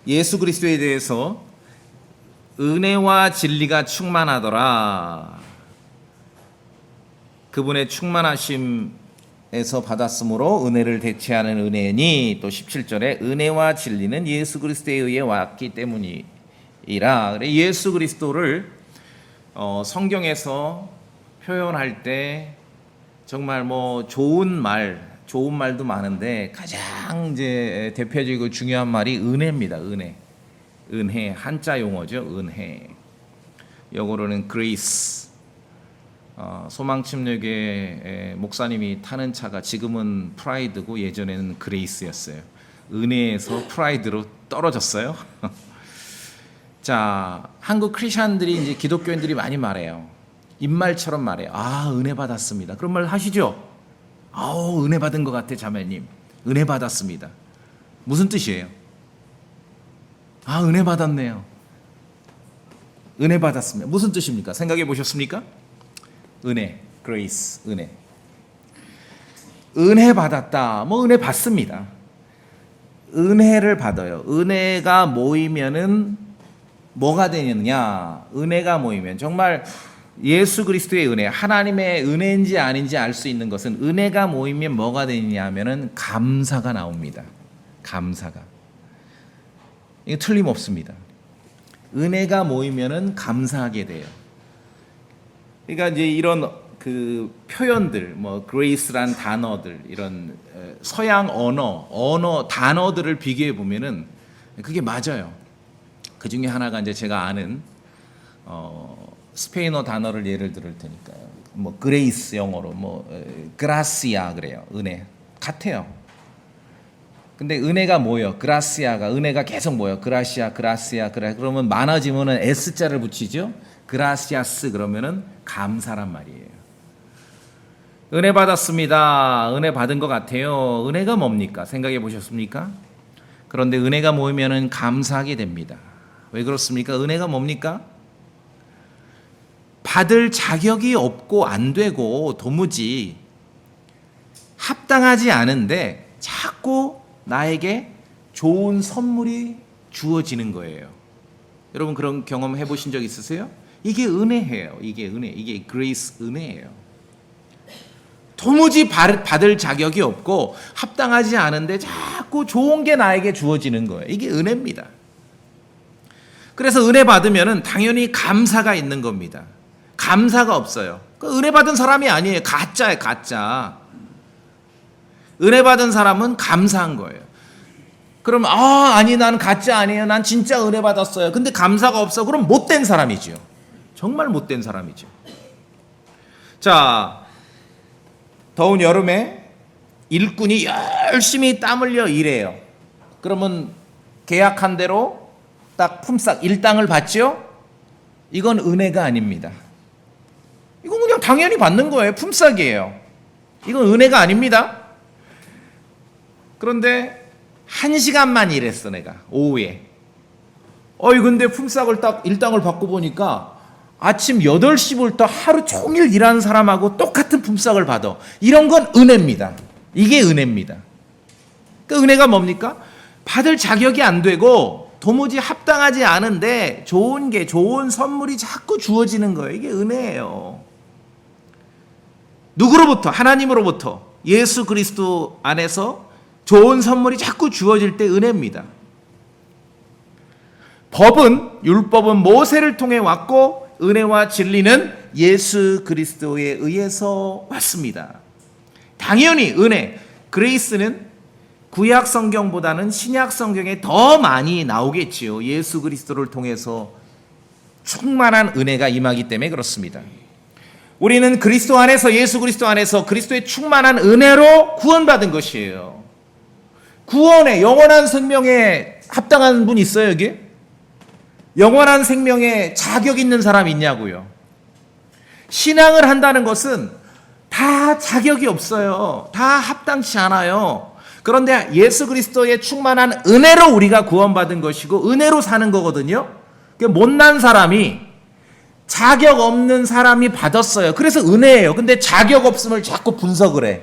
예수 그리스도에 대해서 은혜와 진리가 충만하더라. 그분의 충만하심에서 받았으므로 은혜를 대체하는 은혜니, 또 17절에 은혜와 진리는 예수 그리스도에 의해 왔기 때문이라. 예수 그리스도를 성경에서 표현할 때 정말 좋은 말도 많은데 가장 이제 대표적이고 중요한 말이 은혜입니다. 은혜 한자 용어죠. 은혜. 영어로는 grace. 소망침례교회 목사님이 타는 차가 지금은 프라이드고 예전에는 그레이스였어요. 은혜에서 프라이드로 떨어졌어요. 자, 한국 크리스천들이 이제 기독교인들이 많이 말해요. 입말처럼 말해요. 아, 은혜 받았습니다. 그런 말 하시죠? 아우, 은혜 받은 것 같아, 자매님. 은혜 받았습니다. 무슨 뜻이에요? 아, 은혜 받았네요. 은혜 받았습니다. 무슨 뜻입니까? 생각해 보셨습니까? 은혜, grace, 은혜. 은혜 받았다. 은혜 받습니다. 은혜를 받아요. 은혜가 모이면은 뭐가 되느냐? 은혜가 모이면 정말 예수 그리스도의 은혜, 하나님의 은혜인지 아닌지 알 수 있는 것은 은혜가 모이면 뭐가 되느냐 하면은 감사가 나옵니다. 감사가. 이거 틀림없습니다. 은혜가 모이면은 감사하게 돼요. 그러니까 이제 이런 그 표현들, grace란 단어들, 이런 서양 언어 단어들을 비교해 보면은 그게 맞아요. 그 중에 하나가 이제 제가 아는 스페인어 단어를 예를 들을 테니까요. 그레이스 영어로 그라시아 그래요. 은혜 같아요. 근데 은혜가 뭐예요? 그라시아가 은혜가 계속 뭐예요? 그라시아, 그라시아, 그러면 많아지면은 s자를 붙이죠. 그라시아스 그러면은 감사란 말이에요. 은혜 받았습니다. 은혜 받은 것 같아요. 은혜가 뭡니까? 생각해 보셨습니까? 그런데 은혜가 모이면은 감사하게 됩니다. 왜 그렇습니까? 은혜가 뭡니까? 받을 자격이 없고 안 되고 도무지 합당하지 않은데 자꾸 나에게 좋은 선물이 주어지는 거예요. 여러분 그런 경험 해보신 적 있으세요? 이게 은혜예요. 이게 은혜, 이게 그레이스 은혜예요. 도무지 받을 자격이 없고 합당하지 않은데 자꾸 좋은 게 나에게 주어지는 거예요. 이게 은혜입니다. 그래서 은혜 받으면은 당연히 감사가 있는 겁니다. 감사가 없어요. 은혜 받은 사람이 아니에요. 가짜예요, 가짜. 은혜 받은 사람은 감사한 거예요. 그럼 아니 난 가짜 아니에요. 난 진짜 은혜 받았어요. 근데 감사가 없어. 그럼 못된 사람이죠. 정말 못된 사람이죠. 자, 더운 여름에 일꾼이 열심히 땀 흘려 일해요. 그러면 계약한 대로 딱 품삯 일당을 받죠? 이건 은혜가 아닙니다. 이건 그냥 당연히 받는 거예요. 품삯이에요. 이건 은혜가 아닙니다. 그런데 1시간만 일했어, 내가. 오후에. 근데 품삯을 딱 일당을 받고 보니까 아침 8시부터 하루 종일 일하는 사람하고 똑같은 품삯을 받아. 이런 건 은혜입니다. 이게 은혜입니다. 그 은혜가 뭡니까? 받을 자격이 안 되고 도무지 합당하지 않은데 좋은 선물이 자꾸 주어지는 거예요. 이게 은혜예요. 누구로부터? 하나님으로부터. 예수 그리스도 안에서 좋은 선물이 자꾸 주어질 때 은혜입니다. 율법은 모세를 통해 왔고 은혜와 진리는 예수 그리스도에 의해서 왔습니다. 당연히 은혜, 그레이스는 구약 성경보다는 신약 성경에 더 많이 나오겠지요. 예수 그리스도를 통해서 충만한 은혜가 임하기 때문에 그렇습니다. 우리는 그리스도 안에서 예수 그리스도 안에서 그리스도의 충만한 은혜로 구원받은 것이에요. 구원에 영원한 생명에 합당한 분 있어요, 여기? 영원한 생명에 자격 있는 사람 있냐고요. 신앙을 한다는 것은 다 자격이 없어요. 다 합당치 않아요. 그런데 예수 그리스도의 충만한 은혜로 우리가 구원받은 것이고 은혜로 사는 거거든요. 못난 사람이 자격 없는 사람이 받았어요. 그래서 은혜예요. 근데 자격 없음을 자꾸 분석을 해.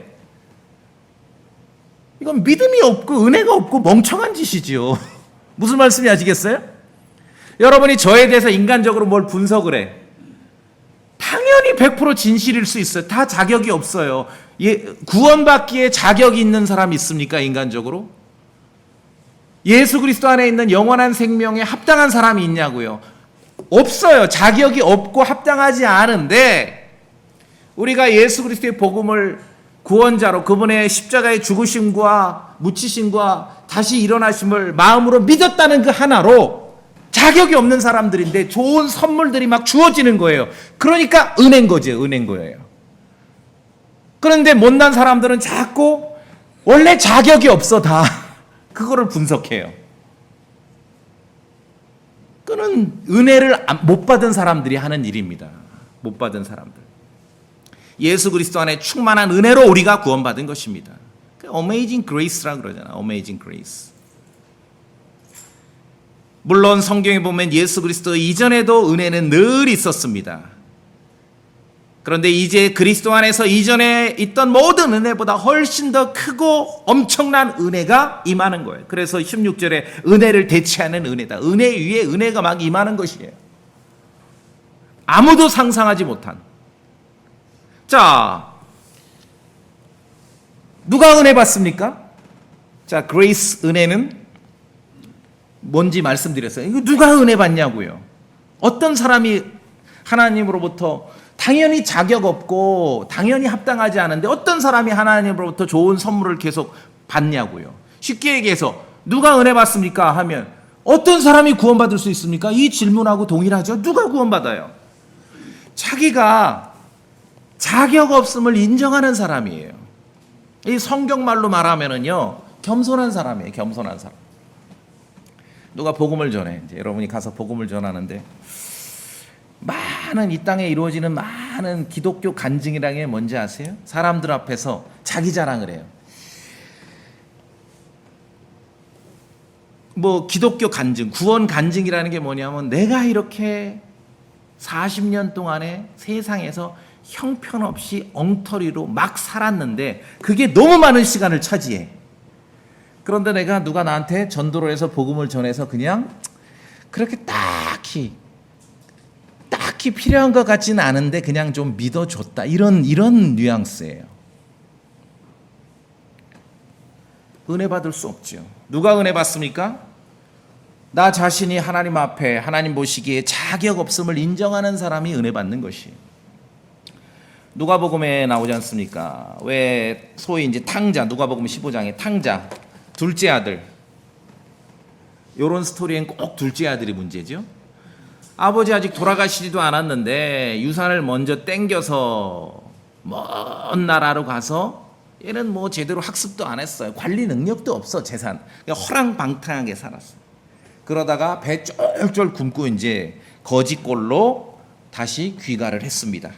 이건 믿음이 없고 은혜가 없고 멍청한 짓이지요. 무슨 말씀인지 아시겠어요? 여러분이 저에 대해서 인간적으로 뭘 분석을 해. 당연히 100% 진실일 수 있어요. 다 자격이 없어요. 구원받기에 자격이 있는 사람이 있습니까? 인간적으로? 예수 그리스도 안에 있는 영원한 생명에 합당한 사람이 있냐고요? 없어요. 자격이 없고 합당하지 않은데 우리가 예수 그리스도의 복음을 구원자로 그분의 십자가의 죽으심과 묻히심과 다시 일어나심을 마음으로 믿었다는 그 하나로 자격이 없는 사람들인데 좋은 선물들이 막 주어지는 거예요. 그러니까 은혜인 거죠. 은혜인 거예요. 그런데 못난 사람들은 자꾸 원래 자격이 없어 다. 그거를 분석해요. 그는 은혜를 못 받은 사람들이 하는 일입니다. 못 받은 사람들. 예수 그리스도 안에 충만한 은혜로 우리가 구원받은 것입니다. Amazing Grace라고 그러잖아. Amazing Grace. 물론 성경에 보면 예수 그리스도 이전에도 은혜는 늘 있었습니다. 그런데 이제 그리스도 안에서 이전에 있던 모든 은혜보다 훨씬 더 크고 엄청난 은혜가 임하는 거예요. 그래서 16절에 은혜를 대체하는 은혜다. 은혜 위에 은혜가 막 임하는 것이에요. 아무도 상상하지 못한. 자, 누가 은혜 받습니까? 자, 그레이스 은혜는 뭔지 말씀드렸어요. 이거 누가 은혜 받냐고요? 어떤 사람이 하나님으로부터 당연히 자격 없고 당연히 합당하지 않은데 어떤 사람이 하나님으로부터 좋은 선물을 계속 받냐고요? 쉽게 얘기해서 누가 은혜 받습니까? 하면 어떤 사람이 구원받을 수 있습니까? 이 질문하고 동일하죠. 누가 구원받아요? 자기가 자격 없음을 인정하는 사람이에요. 이 성경말로 말하면은요, 겸손한 사람이에요. 겸손한 사람. 누가 복음을 전해. 이제 여러분이 가서 복음을 전하는데 많은 이 땅에 이루어지는 많은 기독교 간증이라는 게 뭔지 아세요? 사람들 앞에서 자기 자랑을 해요. 뭐 기독교 간증, 구원 간증이라는 게 뭐냐면 내가 이렇게 40년 동안에 세상에서 형편없이 엉터리로 막 살았는데 그게 너무 많은 시간을 차지해. 그런데 내가 누가 나한테 전도로 해서 복음을 전해서 그냥 그렇게 딱히 필요한 것 같지는 않은데 그냥 좀 믿어줬다. 이런 뉘앙스예요. 은혜 받을 수 없죠. 누가 은혜 받습니까? 나 자신이 하나님 앞에 하나님 보시기에 자격 없음을 인정하는 사람이 은혜 받는 것이에요. 누가복음에 나오지 않습니까? 왜 소위 이제 탕자, 누가복음 15장에 탕자, 둘째 아들. 이런 스토리엔 꼭 둘째 아들이 문제죠. 아버지 아직 돌아가시지도 않았는데 유산을 먼저 땡겨서 먼 나라로 가서 얘는 뭐 제대로 학습도 안 했어요. 관리 능력도 없어, 재산. 그냥 허랑방탕하게 살았어. 그러다가 배 쫄쫄 굶고 이제 거지꼴로 다시 귀가를 했습니다.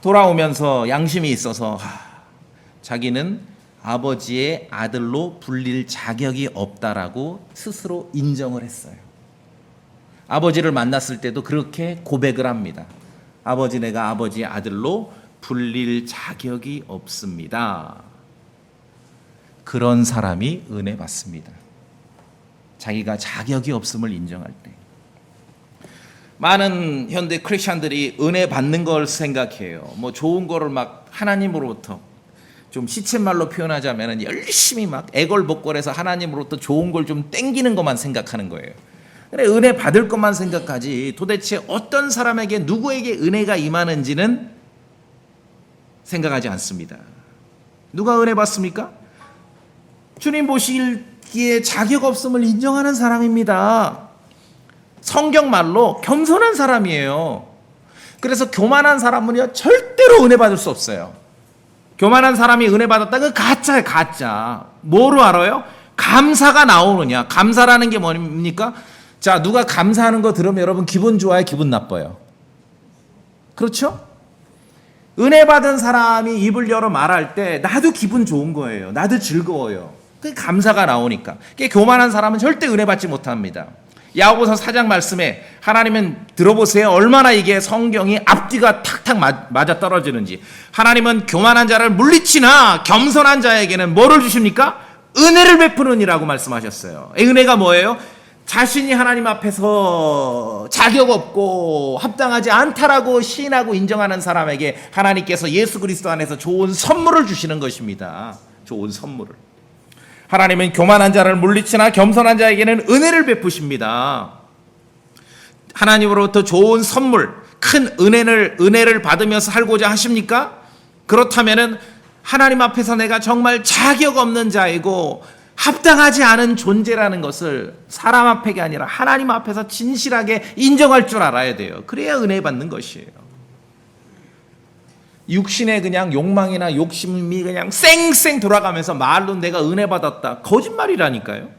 돌아오면서 양심이 있어서 자기는 아버지의 아들로 불릴 자격이 없다라고 스스로 인정을 했어요. 아버지를 만났을 때도 그렇게 고백을 합니다. 아버지, 내가 아버지의 아들로 불릴 자격이 없습니다. 그런 사람이 은혜 받습니다. 자기가 자격이 없음을 인정할 때. 많은 현대 크리스천들이 은혜 받는 걸 생각해요. 뭐 좋은 거를 막 하나님으로부터 좀 시쳇말로 표현하자면 열심히 막 애걸복걸해서 하나님으로부터 좋은 걸 좀 땡기는 것만 생각하는 거예요. 그래, 은혜 받을 것만 생각하지 도대체 어떤 사람에게 누구에게 은혜가 임하는지는 생각하지 않습니다. 누가 은혜 받습니까? 주님 보시기에 자격 없음을 인정하는 사람입니다. 성경말로 겸손한 사람이에요. 그래서 교만한 사람은요 절대로 은혜 받을 수 없어요. 교만한 사람이 은혜 받았다, 그 가짜예요. 가짜. 뭐로 알아요? 감사가 나오느냐. 감사라는 게 뭡니까? 자, 누가 감사하는 거 들으면 여러분 기분 좋아요, 기분 나빠요? 그렇죠? 은혜 받은 사람이 입을 열어 말할 때 나도 기분 좋은 거예요. 나도 즐거워요. 그게 감사가 나오니까. 그게 교만한 사람은 절대 은혜 받지 못합니다. 야고보서 4장 말씀에 하나님은 들어보세요. 얼마나 이게 성경이 앞뒤가 탁탁 맞아 떨어지는지. 하나님은 교만한 자를 물리치나 겸손한 자에게는 뭐를 주십니까? 은혜를 베푸는 이라고 말씀하셨어요. 이 은혜가 뭐예요? 자신이 하나님 앞에서 자격 없고 합당하지 않다라고 시인하고 인정하는 사람에게 하나님께서 예수 그리스도 안에서 좋은 선물을 주시는 것입니다. 좋은 선물을. 하나님은 교만한 자를 물리치나 겸손한 자에게는 은혜를 베푸십니다. 하나님으로부터 좋은 선물, 큰 은혜를 받으면서 살고자 하십니까? 그렇다면은 하나님 앞에서 내가 정말 자격 없는 자이고 합당하지 않은 존재라는 것을 사람 앞에가 아니라 하나님 앞에서 진실하게 인정할 줄 알아야 돼요. 그래야 은혜 받는 것이에요. 육신의 그냥 욕망이나 욕심이 그냥 쌩쌩 돌아가면서 말로 내가 은혜 받았다. 거짓말이라니까요.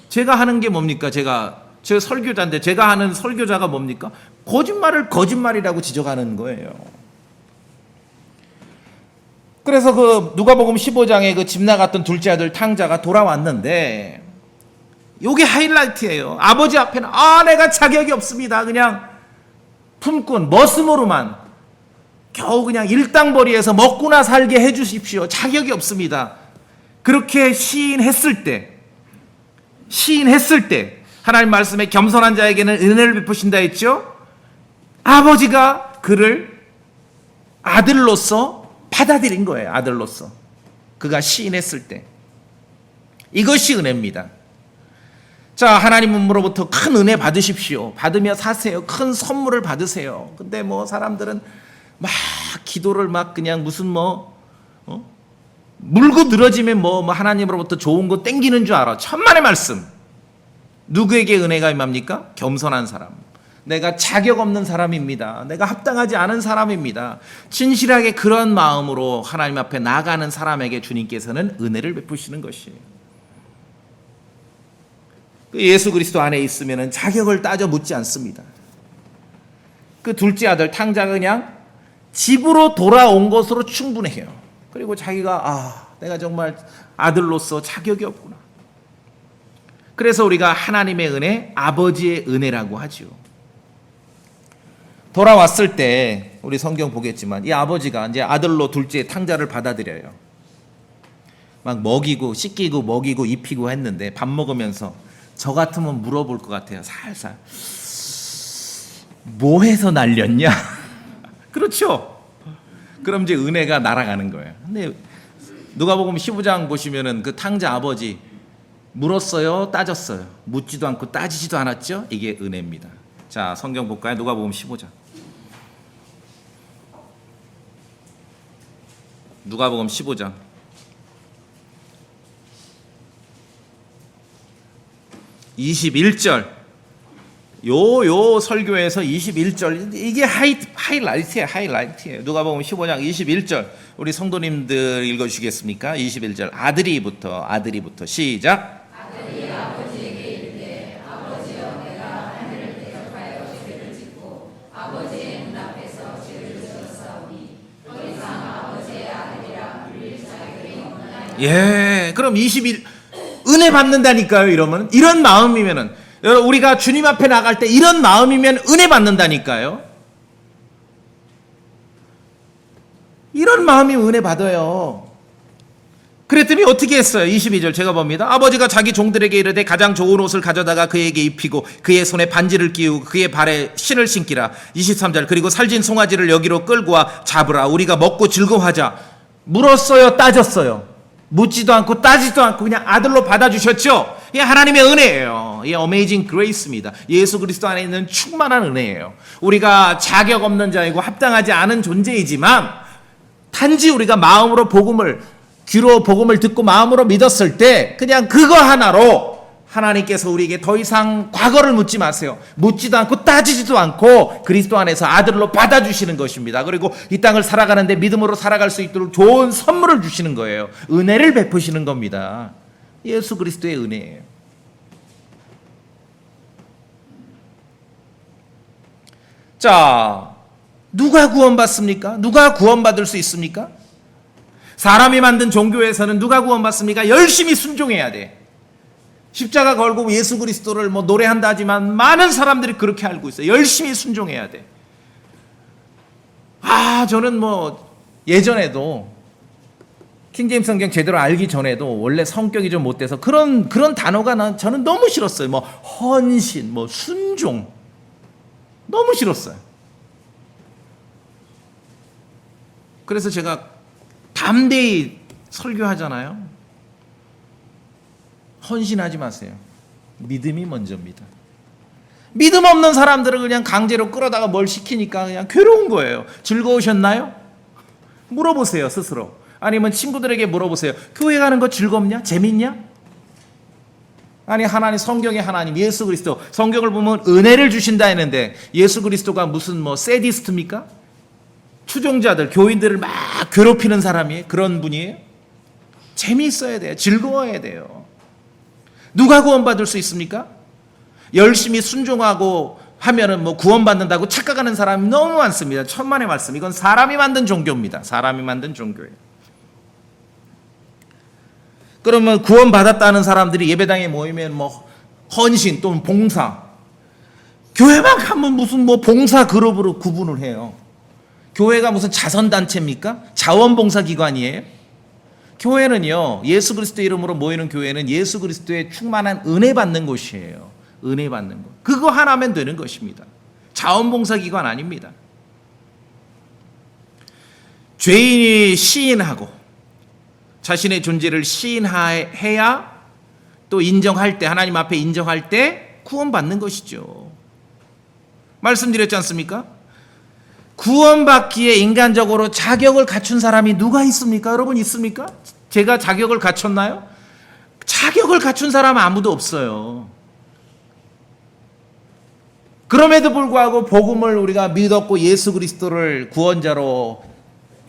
제가 하는 게 뭡니까? 제가 설교자인데 제가 하는 설교자가 뭡니까? 거짓말을 거짓말이라고 지적하는 거예요. 그래서 그 누가복음 15장에 그 집 나갔던 둘째 아들 탕자가 돌아왔는데 요게 하이라이트예요. 아버지 앞에는 내가 자격이 없습니다. 그냥 품꾼 머슴으로만 겨우 그냥 일당벌이에서 먹고나 살게 해주십시오. 자격이 없습니다. 그렇게 시인했을 때 하나님 말씀에 겸손한 자에게는 은혜를 베푸신다 했죠. 아버지가 그를 아들로서 받아들인 거예요. 아들로서 그가 시인했을 때. 이것이 은혜입니다. 자, 하나님으로부터 큰 은혜 받으십시오. 받으며 사세요. 큰 선물을 받으세요. 근데 뭐 사람들은 막 기도를 막 그냥 무슨 물고 늘어지면 뭐 하나님으로부터 좋은 거 땡기는 줄 알아. 천만의 말씀. 누구에게 은혜가 임합니까? 겸손한 사람. 내가 자격 없는 사람입니다. 내가 합당하지 않은 사람입니다. 진실하게 그런 마음으로 하나님 앞에 나가는 사람에게 주님께서는 은혜를 베푸시는 것이에요. 예수 그리스도 안에 있으면 자격을 따져 묻지 않습니다. 그 둘째 아들 탕자가 그냥 집으로 돌아온 것으로 충분해요. 그리고 자기가 내가 정말 아들로서 자격이 없구나. 그래서 우리가 하나님의 은혜, 아버지의 은혜라고 하죠. 돌아왔을 때 우리 성경 보겠지만 이 아버지가 이제 아들로 둘째 탕자를 받아들여요. 막 먹이고 씻기고 먹이고 입히고 했는데 밥 먹으면서 저 같으면 물어볼 것 같아요. 살살. 뭐 해서 날렸냐? 그렇죠. 그럼 이제 은혜가 날아가는 거예요. 근데 누가복음 15장 보시면은 그 탕자 아버지 물었어요? 따졌어요? 묻지도 않고 따지지도 않았죠? 이게 은혜입니다. 자, 성경 볼까요? 누가복음 15장. 누가복음 15장. (21절) 요 설교에서 21절 이게 하이라이트예요. 누가복음 15장 21절 우리 성도님들 읽어주시겠습니까? 21절 아들이부터 시작. 아들이 아버지에게 이르되 아버지여 내가 하늘을 대적하여 죄를 짓고 아버지의 눈앞에서 죄를 지었사오니 더 이상 아버지의 아들이라 불릴 자격이 없나이다. 예, 그럼 21 은혜 받는다니까요. 이런 마음이면은 여러분 우리가 주님 앞에 나갈 때 이런 마음이면 은혜 받는다니까요. 이런 마음이면 은혜 받아요. 그랬더니 어떻게 했어요? 22절 제가 봅니다. 아버지가 자기 종들에게 이르되 가장 좋은 옷을 가져다가 그에게 입히고 그의 손에 반지를 끼우고 그의 발에 신을 신기라. 23절 그리고 살진 송아지를 여기로 끌고 와 잡으라. 우리가 먹고 즐거워하자. 물었어요? 따졌어요? 묻지도 않고 따지도 않고 그냥 아들로 받아주셨죠. 이게 하나님의 은혜예요. 이게 어메이징 그레이스입니다. 예수 그리스도 안에 있는 충만한 은혜예요. 우리가 자격 없는 자이고 합당하지 않은 존재이지만 단지 우리가 마음으로 귀로 복음을 듣고 마음으로 믿었을 때 그냥 그거 하나로 하나님께서 우리에게 더 이상 과거를 묻지 마세요. 묻지도 않고 따지지도 않고 그리스도 안에서 아들로 받아주시는 것입니다. 그리고 이 땅을 살아가는데 믿음으로 살아갈 수 있도록 좋은 선물을 주시는 거예요. 은혜를 베푸시는 겁니다. 예수 그리스도의 은혜예요. 자, 누가 구원받습니까? 누가 구원받을 수 있습니까? 사람이 만든 종교에서는 누가 구원받습니까? 열심히 순종해야 돼. 십자가 걸고 예수 그리스도를 노래한다 하지만 많은 사람들이 그렇게 알고 있어요. 열심히 순종해야 돼. 저는 예전에도 킹제임스 성경 제대로 알기 전에도 원래 성격이 좀 못돼서 그런 단어가 저는 너무 싫었어요. 뭐 헌신, 뭐 순종, 너무 싫었어요. 그래서 제가 담대히 설교하잖아요. 헌신하지 마세요. 믿음이 먼저입니다. 믿음 없는 사람들을 그냥 강제로 끌어다가 뭘 시키니까 그냥 괴로운 거예요. 즐거우셨나요? 물어보세요, 스스로. 아니면 친구들에게 물어보세요. 교회 가는 거 즐겁냐? 재밌냐? 아니, 하나님, 성경의 하나님 예수 그리스도, 성경을 보면 은혜를 주신다 했는데 예수 그리스도가 무슨 뭐 세디스트입니까? 추종자들, 교인들을 막 괴롭히는 사람이 그런 분이에요? 재미있어야 돼요. 즐거워야 돼요. 누가 구원받을 수 있습니까? 열심히 순종하고 하면은 뭐 구원받는다고 착각하는 사람이 너무 많습니다. 천만의 말씀. 이건 사람이 만든 종교입니다. 사람이 만든 종교예요. 그러면 구원받았다는 사람들이 예배당에 모이면 뭐 헌신 또는 봉사, 교회만 가면 무슨 뭐 봉사 그룹으로 구분을 해요. 교회가 무슨 자선단체입니까? 자원봉사기관이에요? 교회는요, 예수 그리스도 이름으로 모이는 교회는 예수 그리스도의 충만한 은혜 받는 곳이에요. 은혜 받는 것. 그거 하나면 되는 것입니다. 자원봉사기관 아닙니다. 죄인이 시인하고 자신의 존재를 시인해야 또 인정할 때, 하나님 앞에 인정할 때 구원받는 것이죠. 말씀드렸지 않습니까? 구원받기에 인간적으로 자격을 갖춘 사람이 누가 있습니까? 여러분 있습니까? 제가 자격을 갖췄나요? 자격을 갖춘 사람은 아무도 없어요. 그럼에도 불구하고 복음을 우리가 믿었고 예수 그리스도를 구원자로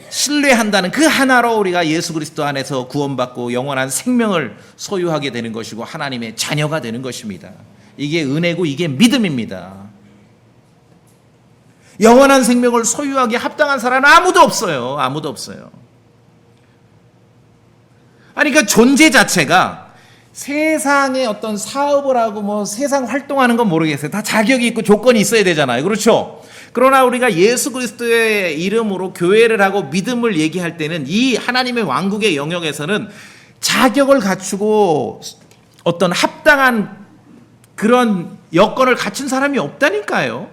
신뢰한다는 그 하나로 우리가 예수 그리스도 안에서 구원받고 영원한 생명을 소유하게 되는 것이고 하나님의 자녀가 되는 것입니다. 이게 은혜고 이게 믿음입니다. 영원한 생명을 소유하기에 합당한 사람은 아무도 없어요. 아무도 없어요. 아니, 그러니까 존재 자체가 세상에 어떤 사업을 하고 뭐 세상 활동하는 건 모르겠어요. 다 자격이 있고 조건이 있어야 되잖아요. 그렇죠? 그러나 우리가 예수 그리스도의 이름으로 교회를 하고 믿음을 얘기할 때는 이 하나님의 왕국의 영역에서는 자격을 갖추고 어떤 합당한 그런 여건을 갖춘 사람이 없다니까요.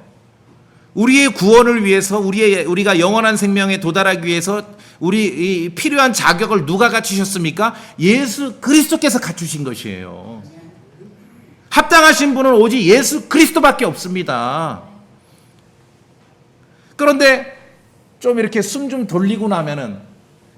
우리의 구원을 위해서 우리가 영원한 생명에 도달하기 위해서 우리 필요한 자격을 누가 갖추셨습니까? 예수 그리스도께서 갖추신 것이에요. 합당하신 분은 오직 예수 그리스도밖에 없습니다. 그런데 좀 이렇게 숨 좀 돌리고 나면은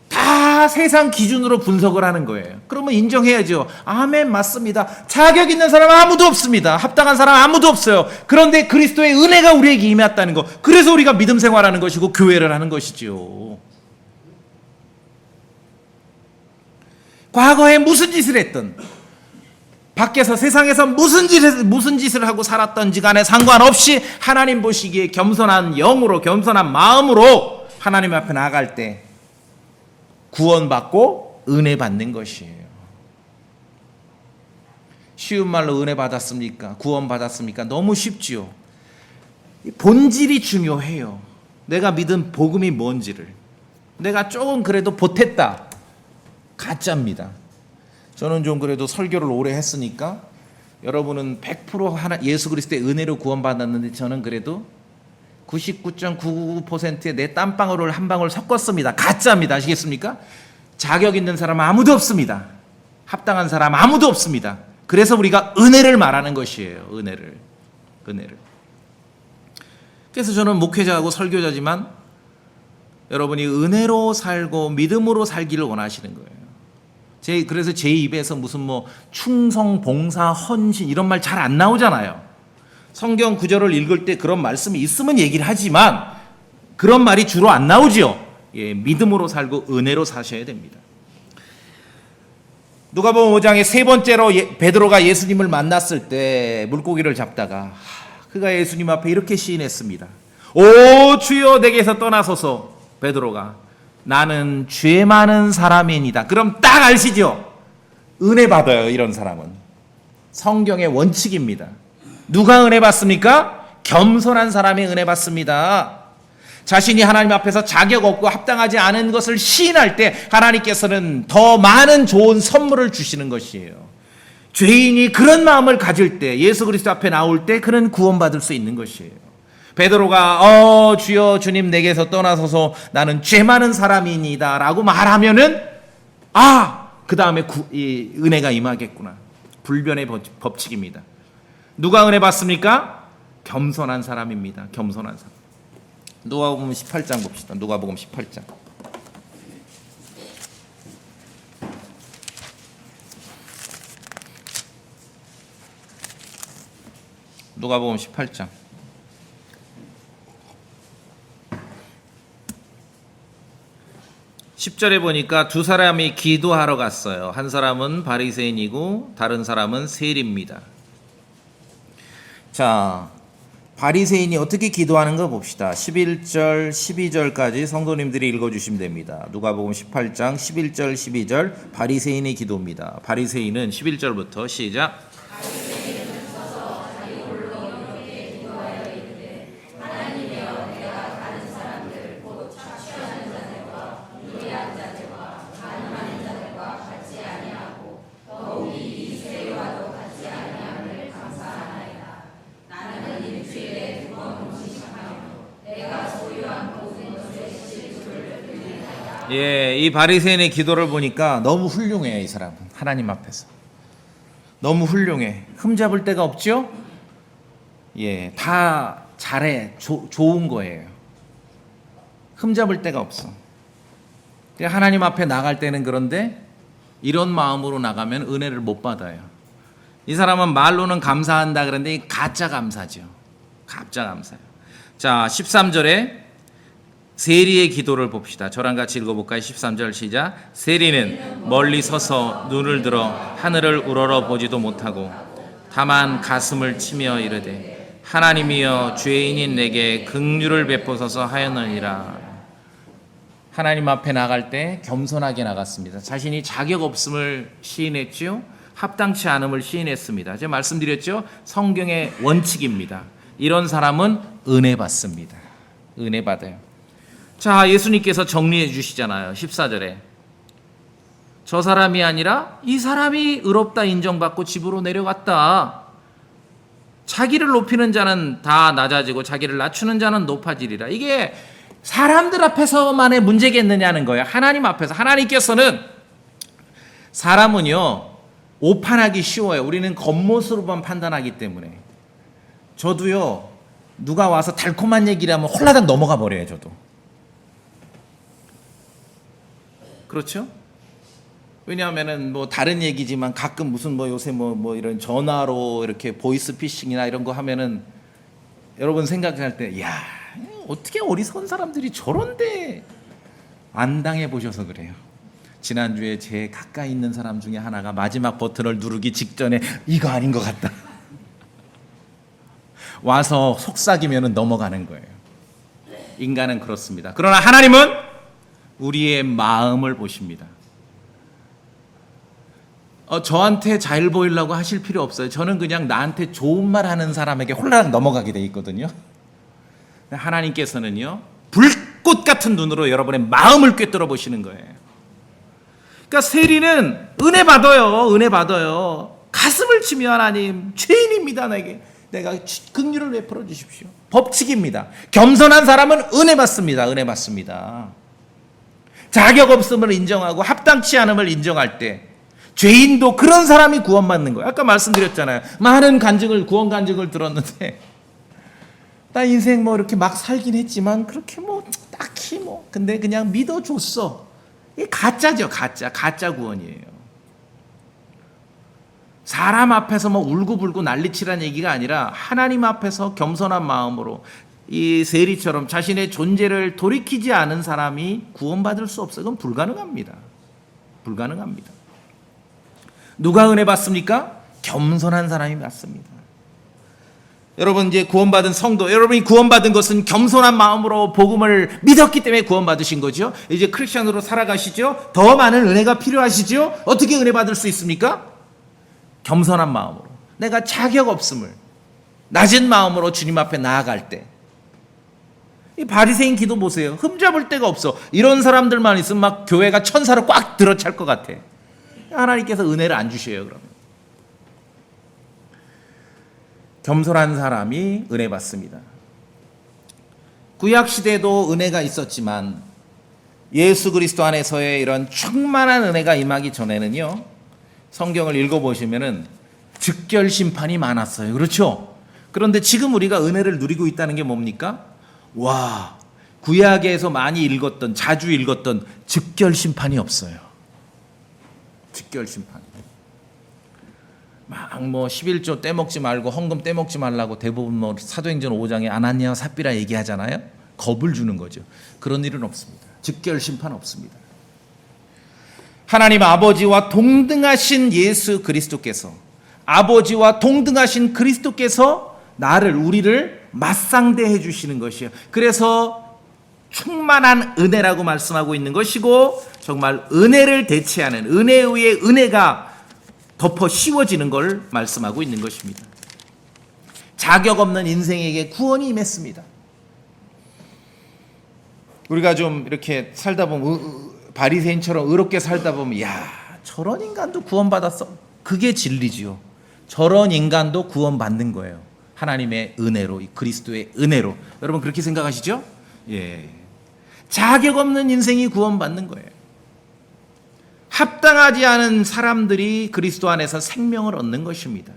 다 세상 기준으로 분석을 하는 거예요. 그러면 인정해야죠. 아멘, 맞습니다. 자격 있는 사람 아무도 없습니다. 합당한 사람 아무도 없어요. 그런데 그리스도의 은혜가 우리에게 임했다는 거. 그래서 우리가 믿음 생활하는 것이고 교회를 하는 것이죠. 과거에 무슨 짓을 했든 밖에서 세상에서 무슨 짓을 하고 살았던지 간에 상관없이 하나님 보시기에 겸손한 영으로 겸손한 마음으로 하나님 앞에 나아갈 때 구원받고 은혜 받는 것이에요. 쉬운 말로 은혜 받았습니까? 구원 받았습니까? 너무 쉽지요. 본질이 중요해요. 내가 믿은 복음이 뭔지를. 내가 조금 그래도 보탰다. 가짜입니다. 저는 좀 그래도 설교를 오래 했으니까 여러분은 100% 예수 그리스도의 은혜로 구원받았는데 저는 그래도 99.999%의 내 땀방울을 한 방울 섞었습니다. 가짜입니다. 아시겠습니까? 자격 있는 사람 아무도 없습니다. 합당한 사람 아무도 없습니다. 그래서 우리가 은혜를 말하는 것이에요. 은혜를. 그래서 저는 목회자하고 설교자지만 여러분이 은혜로 살고 믿음으로 살기를 원하시는 거예요. 그래서 제 입에서 무슨 뭐 충성, 봉사, 헌신 이런 말 잘 안 나오잖아요. 성경 구절을 읽을 때 그런 말씀이 있으면 얘기를 하지만 그런 말이 주로 안 나오지요. 예, 믿음으로 살고 은혜로 사셔야 됩니다. 누가복음 5장에 세 번째로 베드로가 예수님을 만났을 때 물고기를 잡다가 그가 예수님 앞에 이렇게 시인했습니다. 오 주여 내게서 떠나소서. 베드로가 나는 죄 많은 사람이니다. 그럼 딱 아시죠? 은혜 받아요. 이런 사람은 성경의 원칙입니다. 누가 은혜 받습니까? 겸손한 사람이 은혜 받습니다. 자신이 하나님 앞에서 자격 없고 합당하지 않은 것을 시인할 때 하나님께서는 더 많은 좋은 선물을 주시는 것이에요. 죄인이 그런 마음을 가질 때, 예수 그리스도 앞에 나올 때 그는 구원받을 수 있는 것이에요. 베드로가 주여 주님 내게서 떠나서서 나는 죄 많은 사람이니다 라고 말하면은 그 다음에 이 은혜가 임하겠구나. 불변의 법칙입니다. 누가 은혜 받습니까? 겸손한 사람입니다. 겸손한 사람. 누가복음 18장 봅시다. 누가복음 18장. 누가복음 18장. 10절에 보니까 두 사람이 기도하러 갔어요. 한 사람은 바리새인이고 다른 사람은 세리입니다. 자, 바리새인이 어떻게 기도하는 거 봅시다. 11절, 12절까지 성도님들이 읽어주시면 됩니다. 누가복음 18장 11절, 12절 바리새인의 기도입니다. 바리새인은 11절부터 시작. 예, 이 바리새인의 기도를 보니까 너무 훌륭해요. 이 사람은 하나님 앞에서 너무 훌륭해. 흠잡을 데가 없죠. 예, 다 잘해. 좋은 거예요. 흠잡을 데가 없어. 하나님 앞에 나갈 때는 그런데 이런 마음으로 나가면 은혜를 못 받아요. 이 사람은 말로는 감사한다 그런데 가짜 감사죠. 가짜 감사요. 자, 13절에 세리의 기도를 봅시다. 저랑 같이 읽어볼까요? 13절 시작. 세리는 멀리 서서 눈을 들어 하늘을 우러러 보지도 못하고 다만 가슴을 치며 이르되 하나님이여 죄인인 내게 긍휼을 베푸소서 하였느니라. 하나님 앞에 나갈 때 겸손하게 나갔습니다. 자신이 자격 없음을 시인했죠. 합당치 않음을 시인했습니다. 제가 말씀드렸죠. 성경의 원칙입니다. 이런 사람은 은혜 받습니다. 은혜 받아요. 자, 예수님께서 정리해 주시잖아요. 14절에 저 사람이 아니라 이 사람이 의롭다 인정받고 집으로 내려갔다. 자기를 높이는 자는 다 낮아지고 자기를 낮추는 자는 높아지리라. 이게 사람들 앞에서만의 문제겠느냐는 거예요. 하나님 앞에서. 하나님께서는 사람은요 오판하기 쉬워요. 우리는 겉모습으로만 판단하기 때문에. 저도요 누가 와서 달콤한 얘기를 하면 홀라당 넘어가 버려요. 저도. 그렇죠? 왜냐하면은 뭐 다른 얘기지만 가끔 무슨 뭐 요새 뭐 이런 전화로 이렇게 보이스 피싱이나 이런 거 하면은 여러분 생각할 때 야, 어떻게 어리석은 사람들이 저런데 안 당해 보셔서 그래요. 지난주에 제 가까이 있는 사람 중에 하나가 마지막 버튼을 누르기 직전에 이거 아닌 것 같다. 와서 속삭이면은 넘어가는 거예요. 인간은 그렇습니다. 그러나 하나님은 우리의 마음을 보십니다. 저한테 잘 보이려고 하실 필요 없어요. 저는 그냥 나한테 좋은 말 하는 사람에게 홀라락 넘어가게 돼 있거든요. 하나님께서는요 불꽃 같은 눈으로 여러분의 마음을 꿰뚫어 보시는 거예요. 그러니까 세리는 은혜 받아요. 은혜 받아요. 가슴을 치며 하나님 죄인입니다. 내가 긍휼을 베풀어 주십시오. 법칙입니다. 겸손한 사람은 은혜 받습니다. 은혜 받습니다. 자격 없음을 인정하고 합당치 않음을 인정할 때 죄인도 그런 사람이 구원받는 거예요. 아까 말씀드렸잖아요. 많은 구원 간증을 들었는데 나 인생 뭐 이렇게 막 살긴 했지만 그렇게 뭐 딱히 뭐 근데 그냥 믿어줬어. 이게 가짜죠. 가짜 구원이에요. 사람 앞에서 뭐 울고불고 난리치라는 얘기가 아니라 하나님 앞에서 겸손한 마음으로 이 세리처럼 자신의 존재를 돌이키지 않은 사람이 구원받을 수 없어요. 그건 불가능합니다. 불가능합니다. 누가 은혜 받습니까? 겸손한 사람이 받습니다. 여러분 이제 구원받은 성도, 여러분이 구원받은 것은 겸손한 마음으로 복음을 믿었기 때문에 구원받으신 거죠. 이제 크리스천으로 살아가시죠. 더 많은 은혜가 필요하시죠. 어떻게 은혜 받을 수 있습니까? 겸손한 마음으로. 내가 자격 없음을 낮은 마음으로 주님 앞에 나아갈 때 이 바리새인 기도 보세요. 흠잡을 데가 없어. 이런 사람들만 있으면 막 교회가 천사로 꽉 들어찰 것 같아. 하나님께서 은혜를 안 주셔요. 그러면 겸손한 사람이 은혜 받습니다. 구약 시대에도 은혜가 있었지만 예수 그리스도 안에서의 이런 충만한 은혜가 임하기 전에는요, 성경을 읽어보시면은 즉결 심판이 많았어요. 그렇죠? 그런데 지금 우리가 은혜를 누리고 있다는 게 뭡니까? 와, 구약에서 많이 읽었던, 자주 읽었던 즉결 심판이 없어요. 즉결 심판. 막 11조 떼먹지 말고 헌금 떼먹지 말라고 대부분 사도행전 5장에 아나니아와 삽비라 얘기하잖아요. 겁을 주는 거죠. 그런 일은 없습니다. 즉결 심판 없습니다. 하나님 아버지와 동등하신 예수 그리스도께서, 아버지와 동등하신 그리스도께서 우리를 맞상대해 주시는 것이에요. 그래서 충만한 은혜라고 말씀하고 있는 것이고, 정말 은혜를 대체하는 은혜 위에 은혜가 덮어 씌워지는 걸 말씀하고 있는 것입니다. 자격 없는 인생에게 구원이 임했습니다. 우리가 좀 이렇게 살다 보면 바리새인처럼 의롭게 살다 보면, 야, 저런 인간도 구원받았어. 그게 진리지요. 저런 인간도 구원받는 거예요. 하나님의 은혜로, 그리스도의 은혜로. 여러분 그렇게 생각하시죠? 예. 자격 없는 인생이 구원받는 거예요. 합당하지 않은 사람들이 그리스도 안에서 생명을 얻는 것입니다.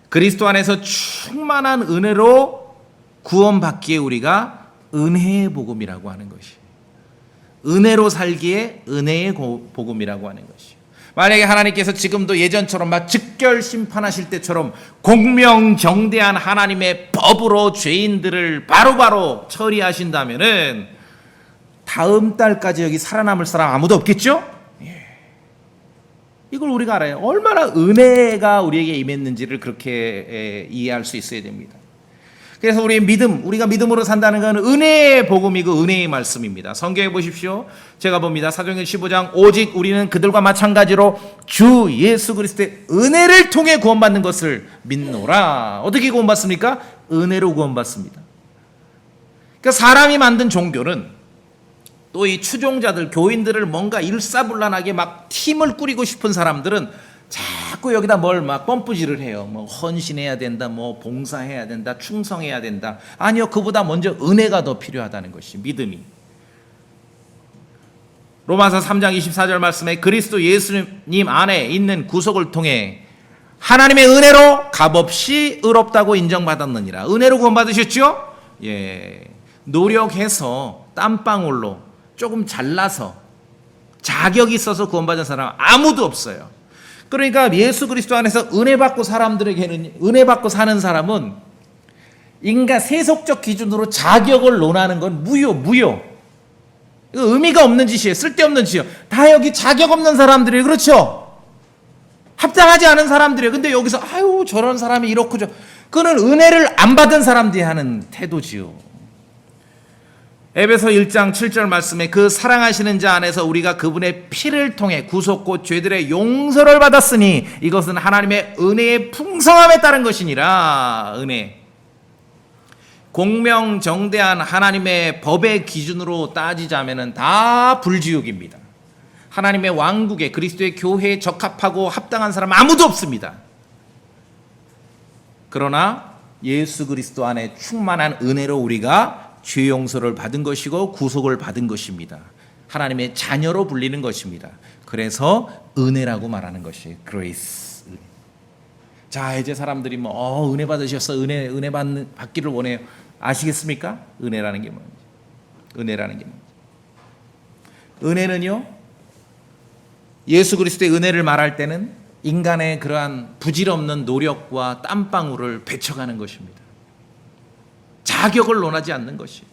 그리스도 안에서 충만한 은혜로 구원받기에 우리가 은혜의 복음이라고 하는 것이에요. 은혜로 살기에 은혜의 복음이라고 하는 것이에요. 만약에 하나님께서 지금도 예전처럼 막 즉결 심판하실 때처럼 공명정대한 하나님의 법으로 죄인들을 바로바로 처리하신다면은 다음 달까지 여기 살아남을 사람 아무도 없겠죠? 예. 이걸 우리가 알아요. 얼마나 은혜가 우리에게 임했는지를 그렇게 이해할 수 있어야 됩니다. 그래서 우리가 믿음으로 산다는 것은 은혜의 복음이고 은혜의 말씀입니다. 성경에 보십시오. 제가 봅니다. 사도행전 15장, 오직 우리는 그들과 마찬가지로 주 예수 그리스도의 은혜를 통해 구원받는 것을 믿노라. 어떻게 구원받습니까? 은혜로 구원받습니다. 그러니까 사람이 만든 종교는, 또 이 추종자들, 교인들을 뭔가 일사불란하게 막 팀을 꾸리고 싶은 사람들은 자꾸 여기다 뭘 막 펌프질을 해요. 뭐 헌신해야 된다, 뭐 봉사해야 된다, 충성해야 된다. 아니요, 그보다 먼저 은혜가 더 필요하다는 것이 믿음이. 로마서 3장 24절 말씀에 그리스도 예수님 안에 있는 구속을 통해 하나님의 은혜로 값없이 의롭다고 인정받았느니라. 은혜로 구원받으셨죠? 예. 노력해서 땀방울로 조금 잘나서 자격이 있어서 구원받은 사람 아무도 없어요. 그러니까 예수 그리스도 안에서 은혜 받고 사는 사람은 인간 세속적 기준으로 자격을 논하는 건 무효. 이거 의미가 없는 짓이에요. 쓸데없는 짓이에요. 다 여기 자격 없는 사람들이에요. 그렇죠? 합당하지 않은 사람들이에요. 근데 여기서 아유 저런 사람이 이렇고 그는 은혜를 안 받은 사람들이 하는 태도지요. 에베소 1장 7절 말씀에 그 사랑하시는 자 안에서 우리가 그분의 피를 통해 구속 곧 죄들의 용서를 받았으니 이것은 하나님의 은혜의 풍성함에 따른 것이니라. 은혜. 공명정대한 하나님의 법의 기준으로 따지자면 다 불지옥입니다. 하나님의 왕국에, 그리스도의 교회에 적합하고 합당한 사람 아무도 없습니다. 그러나 예수 그리스도 안에 충만한 은혜로 우리가 죄 용서를 받은 것이고 구속을 받은 것입니다. 하나님의 자녀로 불리는 것입니다. 그래서 은혜라고 말하는 것이 grace. 자, 이제 사람들이 은혜 받으셨어. 은혜 받기를 원해요. 아시겠습니까? 은혜라는 게 뭔지. 은혜라는 게 뭔지. 은혜는요, 예수 그리스도의 은혜를 말할 때는 인간의 그러한 부질없는 노력과 땀방울을 배척하는 것입니다. 자격을 논하지 않는 것이.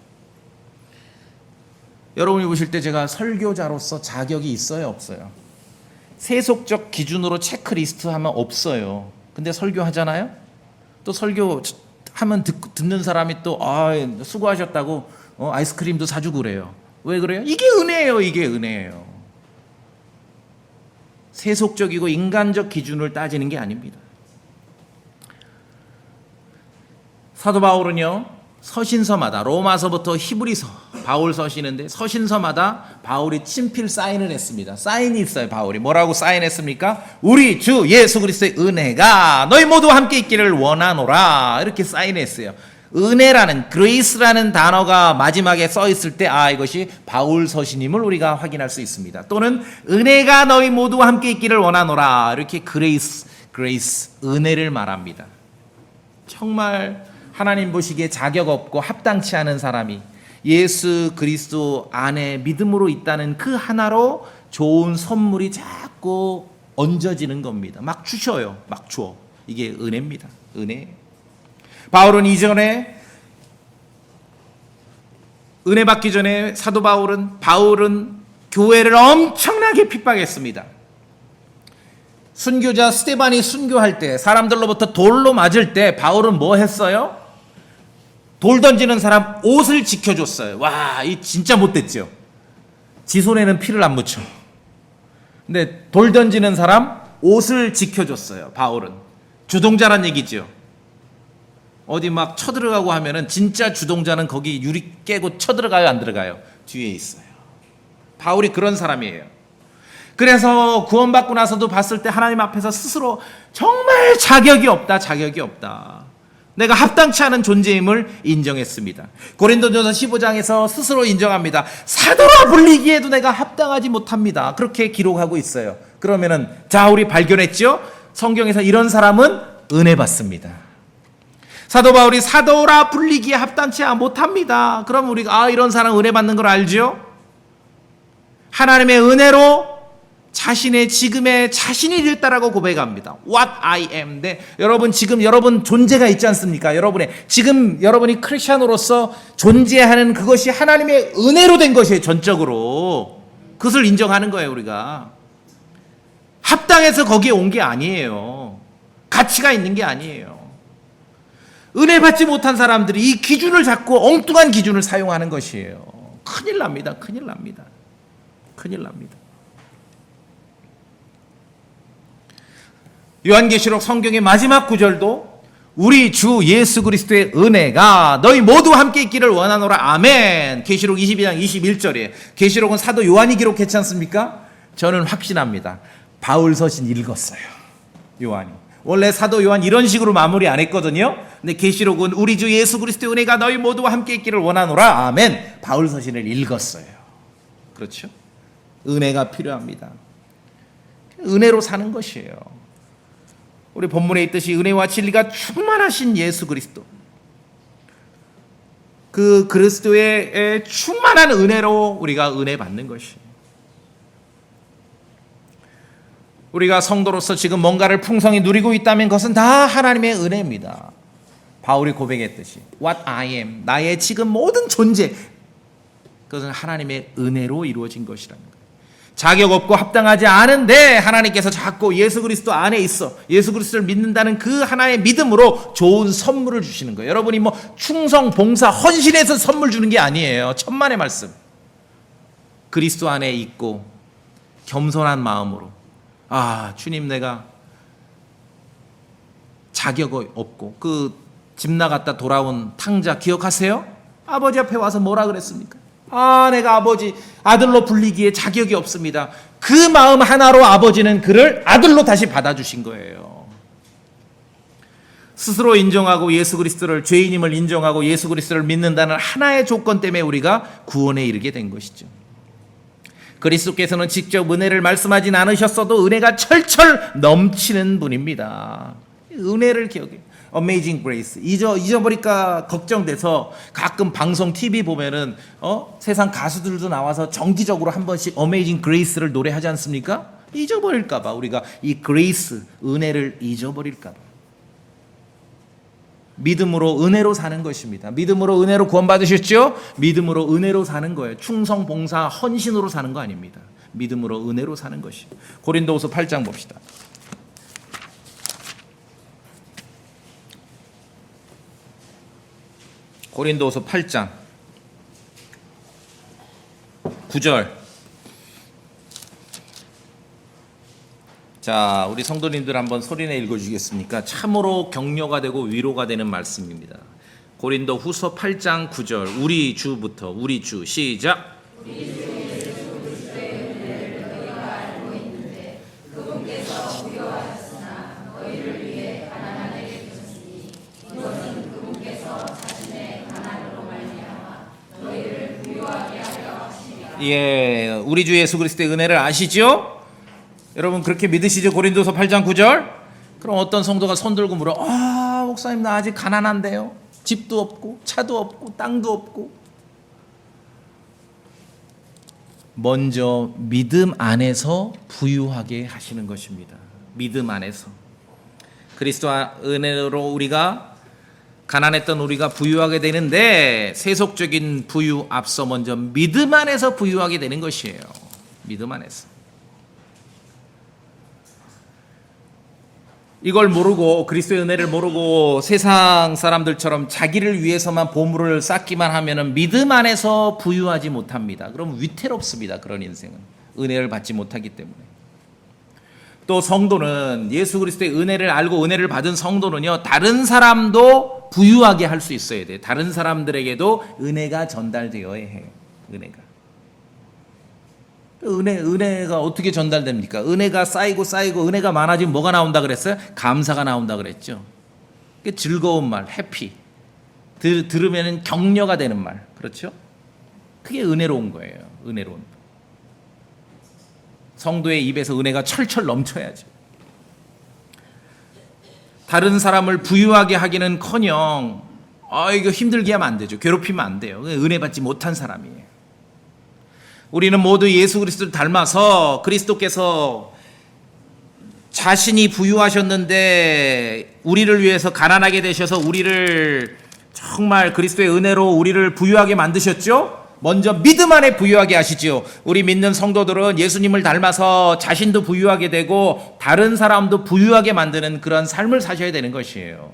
여러분이 보실 때 제가 설교자로서 자격이 있어요, 없어요? 세속적 기준으로 체크리스트 하면 없어요. 근데 설교하잖아요? 또 설교하면 듣는 사람이 또 수고하셨다고 아이스크림도 사주고 그래요. 왜 그래요? 이게 은혜예요. 이게 은혜예요. 세속적이고 인간적 기준을 따지는 게 아닙니다. 사도 바울은요, 서신서마다 로마서부터 히브리서 바울 서시는데 서신서마다 바울이 친필 사인을 했습니다. 사인이 있어요. 바울이 뭐라고 사인했습니까? 우리 주 예수 그리스도의 은혜가 너희 모두와 함께 있기를 원하노라 이렇게 사인했어요. 은혜라는 그레이스라는 단어가 마지막에 써 있을 때 이것이 바울 서신임을 우리가 확인할 수 있습니다. 또는 은혜가 너희 모두와 함께 있기를 원하노라 이렇게 그레이스 은혜를 말합니다. 정말 하나님 보시기에 자격 없고 합당치 않은 사람이 예수 그리스도 안에 믿음으로 있다는 그 하나로 좋은 선물이 자꾸 얹어지는 겁니다. 막 주셔요. 막 줘. 이게 은혜입니다. 은혜. 바울은 이전에 은혜 받기 전에 사도 바울은 교회를 엄청나게 핍박했습니다. 순교자 스데반이 순교할 때 사람들로부터 돌로 맞을 때 바울은 뭐 했어요? 돌 던지는 사람 옷을 지켜줬어요. 와, 이 진짜 못됐죠. 지 손에는 피를 안 묻혀. 근데 돌 던지는 사람 옷을 지켜줬어요. 바울은 주동자란 얘기죠. 어디 막 쳐들어가고 하면은 진짜 주동자는 거기 유리 깨고 쳐들어가요, 안 들어가요? 뒤에 있어요. 바울이 그런 사람이에요. 그래서 구원받고 나서도 봤을 때 하나님 앞에서 스스로 정말 자격이 없다. 내가 합당치 않은 존재임을 인정했습니다. 고린도전서 15장에서 스스로 인정합니다. 사도라 불리기에도 내가 합당하지 못합니다. 그렇게 기록하고 있어요. 그러면은 자, 우리 발견했죠? 성경에서 이런 사람은 은혜 받습니다. 사도 바울이 사도라 불리기에 합당치 못합니다. 그럼 우리가 이런 사람 은혜 받는 걸 알죠? 하나님의 은혜로 자신의 지금의 자신이 됐다라고 고백합니다. What I am. 네, 여러분 지금 여러분 존재가 있지 않습니까? 지금 여러분이 크리스천으로서 존재하는 그것이 하나님의 은혜로 된 것이에요. 전적으로 그것을 인정하는 거예요. 우리가 합당해서 거기에 온 게 아니에요. 가치가 있는 게 아니에요. 은혜 받지 못한 사람들이 이 기준을 잡고 엉뚱한 기준을 사용하는 것이에요. 큰일 납니다. 큰일 납니다. 요한계시록 성경의 마지막 구절도 우리 주 예수 그리스도의 은혜가 너희 모두 함께 있기를 원하노라. 아멘. 계시록 22장 21절이에요. 계시록은 사도 요한이 기록했지 않습니까? 저는 확신합니다. 바울 서신 읽었어요. 요한이. 원래 사도 요한 이런 식으로 마무리 안 했거든요. 근데 계시록은 우리 주 예수 그리스도의 은혜가 너희 모두와 함께 있기를 원하노라. 아멘. 바울 서신을 읽었어요. 그렇죠? 은혜가 필요합니다. 은혜로 사는 것이에요. 우리 본문에 있듯이 은혜와 진리가 충만하신 예수 그리스도, 그 그리스도의 충만한 은혜로 우리가 은혜 받는 것이에요. 우리가 성도로서 지금 뭔가를 풍성히 누리고 있다면 그것은 다 하나님의 은혜입니다. 바울이 고백했듯이 What I am, 나의 지금 모든 존재, 그것은 하나님의 은혜로 이루어진 것이라는 거예요. 자격 없고 합당하지 않은데 하나님께서 자꾸 예수 그리스도 안에 있어 예수 그리스도를 믿는다는 그 하나의 믿음으로 좋은 선물을 주시는 거예요. 여러분이 뭐 충성, 봉사, 헌신해서 선물 주는 게 아니에요. 천만의 말씀. 그리스도 안에 있고 겸손한 마음으로 주님, 내가 자격이 없고 그 집 나갔다 돌아온 탕자 기억하세요? 아버지 앞에 와서 뭐라 그랬습니까? 내가 아버지 아들로 불리기에 자격이 없습니다. 그 마음 하나로 아버지는 그를 아들로 다시 받아주신 거예요. 스스로 인정하고 예수 그리스도를 죄인임을 인정하고 예수 그리스도를 믿는다는 하나의 조건 때문에 우리가 구원에 이르게 된 것이죠. 그리스도께서는 직접 은혜를 말씀하진 않으셨어도 은혜가 철철 넘치는 분입니다. 은혜를 기억해요. Amazing Grace. 잊어버릴까 걱정돼서 가끔 방송 TV 보면은 세상 가수들도 나와서 정기적으로 한 번씩 Amazing Grace를 노래하지 않습니까? 잊어버릴까봐 우리가 이 Grace, 은혜를 잊어버릴까봐. 믿음으로 은혜로 사는 것입니다. 믿음으로 은혜로 구원받으셨죠? 믿음으로 은혜로 사는 거예요. 충성, 봉사, 헌신으로 사는 거 아닙니다. 믿음으로 은혜로 사는 것이. 고린도후서 8장 봅시다. 고린도후서 8장 9절. 자, 우리 성도님들 한번 소리내 읽어주시겠습니까? 참으로 격려가 되고 위로가 되는 말씀입니다. 고린도 후서 8장 9절 우리 주부터 우리 주 시작. 예, 우리 주 예수 그리스도의 은혜를 아시죠? 여러분 그렇게 믿으시죠? 고린도서 8장 9절. 그럼 어떤 성도가 손 들고 물어, 목사님 나 아직 가난한데요. 집도 없고 차도 없고 땅도 없고. 먼저 믿음 안에서 부유하게 하시는 것입니다. 믿음 안에서. 그리스도 은혜로 우리가 가난했던 우리가 부유하게 되는데 세속적인 부유 앞서 먼저 믿음 안에서 부유하게 되는 것이에요. 믿음 안에서. 이걸 모르고 그리스도의 은혜를 모르고 세상 사람들처럼 자기를 위해서만 보물을 쌓기만 하면은 믿음 안에서 부유하지 못합니다. 그럼 위태롭습니다. 그런 인생은 은혜를 받지 못하기 때문에. 또 성도는 예수 그리스도의 은혜를 알고 은혜를 받은 성도는요, 다른 사람도 부유하게 할 수 있어야 돼요. 다른 사람들에게도 은혜가 전달되어야 해요. 은혜가 어떻게 전달됩니까? 은혜가 쌓이고 은혜가 많아지면 뭐가 나온다 그랬어요? 감사가 나온다 그랬죠. 즐거운 말, 해피. 들으면 격려가 되는 말. 그렇죠? 그게 은혜로운 거예요. 은혜로운. 성도의 입에서 은혜가 철철 넘쳐야죠. 다른 사람을 부유하게 하기는커녕 이거 힘들게 하면 안 되죠. 괴롭히면 안 돼요. 은혜 받지 못한 사람이에요. 우리는 모두 예수 그리스도를 닮아서 그리스도께서 자신이 부유하셨는데 우리를 위해서 가난하게 되셔서 우리를 정말 그리스도의 은혜로 우리를 부유하게 만드셨죠? 먼저 믿음 안에 부유하게 하시지요. 우리 믿는 성도들은 예수님을 닮아서 자신도 부유하게 되고 다른 사람도 부유하게 만드는 그런 삶을 사셔야 되는 것이에요.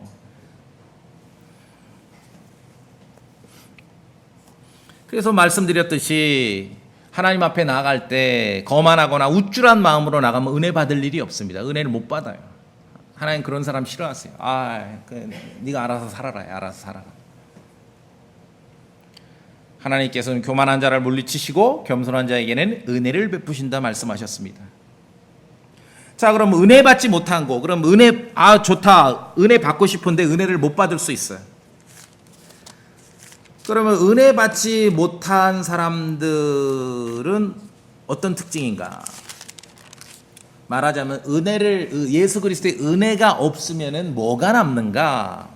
그래서 말씀드렸듯이 하나님 앞에 나아갈 때 거만하거나 우쭐한 마음으로 나가면 은혜 받을 일이 없습니다. 은혜를 못 받아요. 하나님 그런 사람 싫어하세요. 네가 알아서 살아라. 알아서 살아라. 하나님께서는 교만한 자를 물리치시고 겸손한 자에게는 은혜를 베푸신다 말씀하셨습니다. 자, 그럼 은혜 받지 못한 거, 그럼 은혜 좋다, 은혜 받고 싶은데 은혜를 못 받을 수 있어요. 그러면 은혜 받지 못한 사람들은 어떤 특징인가? 말하자면 예수 그리스도의 은혜가 없으면은 뭐가 남는가?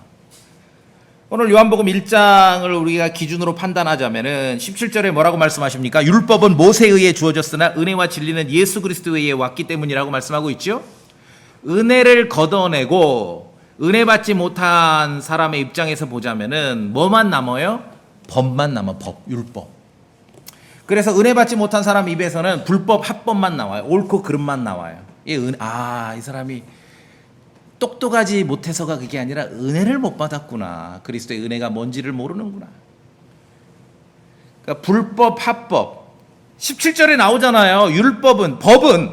오늘 요한복음 1장을 우리가 기준으로 판단하자면은 17절에 뭐라고 말씀하십니까? 율법은 모세에 의해 주어졌으나 은혜와 진리는 예수 그리스도에 의해 왔기 때문이라고 말씀하고 있죠. 은혜를 걷어내고 은혜 받지 못한 사람의 입장에서 보자면은 뭐만 남아요? 법만 남아. 율법. 그래서 은혜 받지 못한 사람 입에서는 불법, 합법만 나와요. 옳고 그름만 나와요. 이 사람이 똑똑하지 못해서가 그게 아니라 은혜를 못 받았구나. 그리스도의 은혜가 뭔지를 모르는구나. 그러니까 불법, 합법. 17절에 나오잖아요. 법은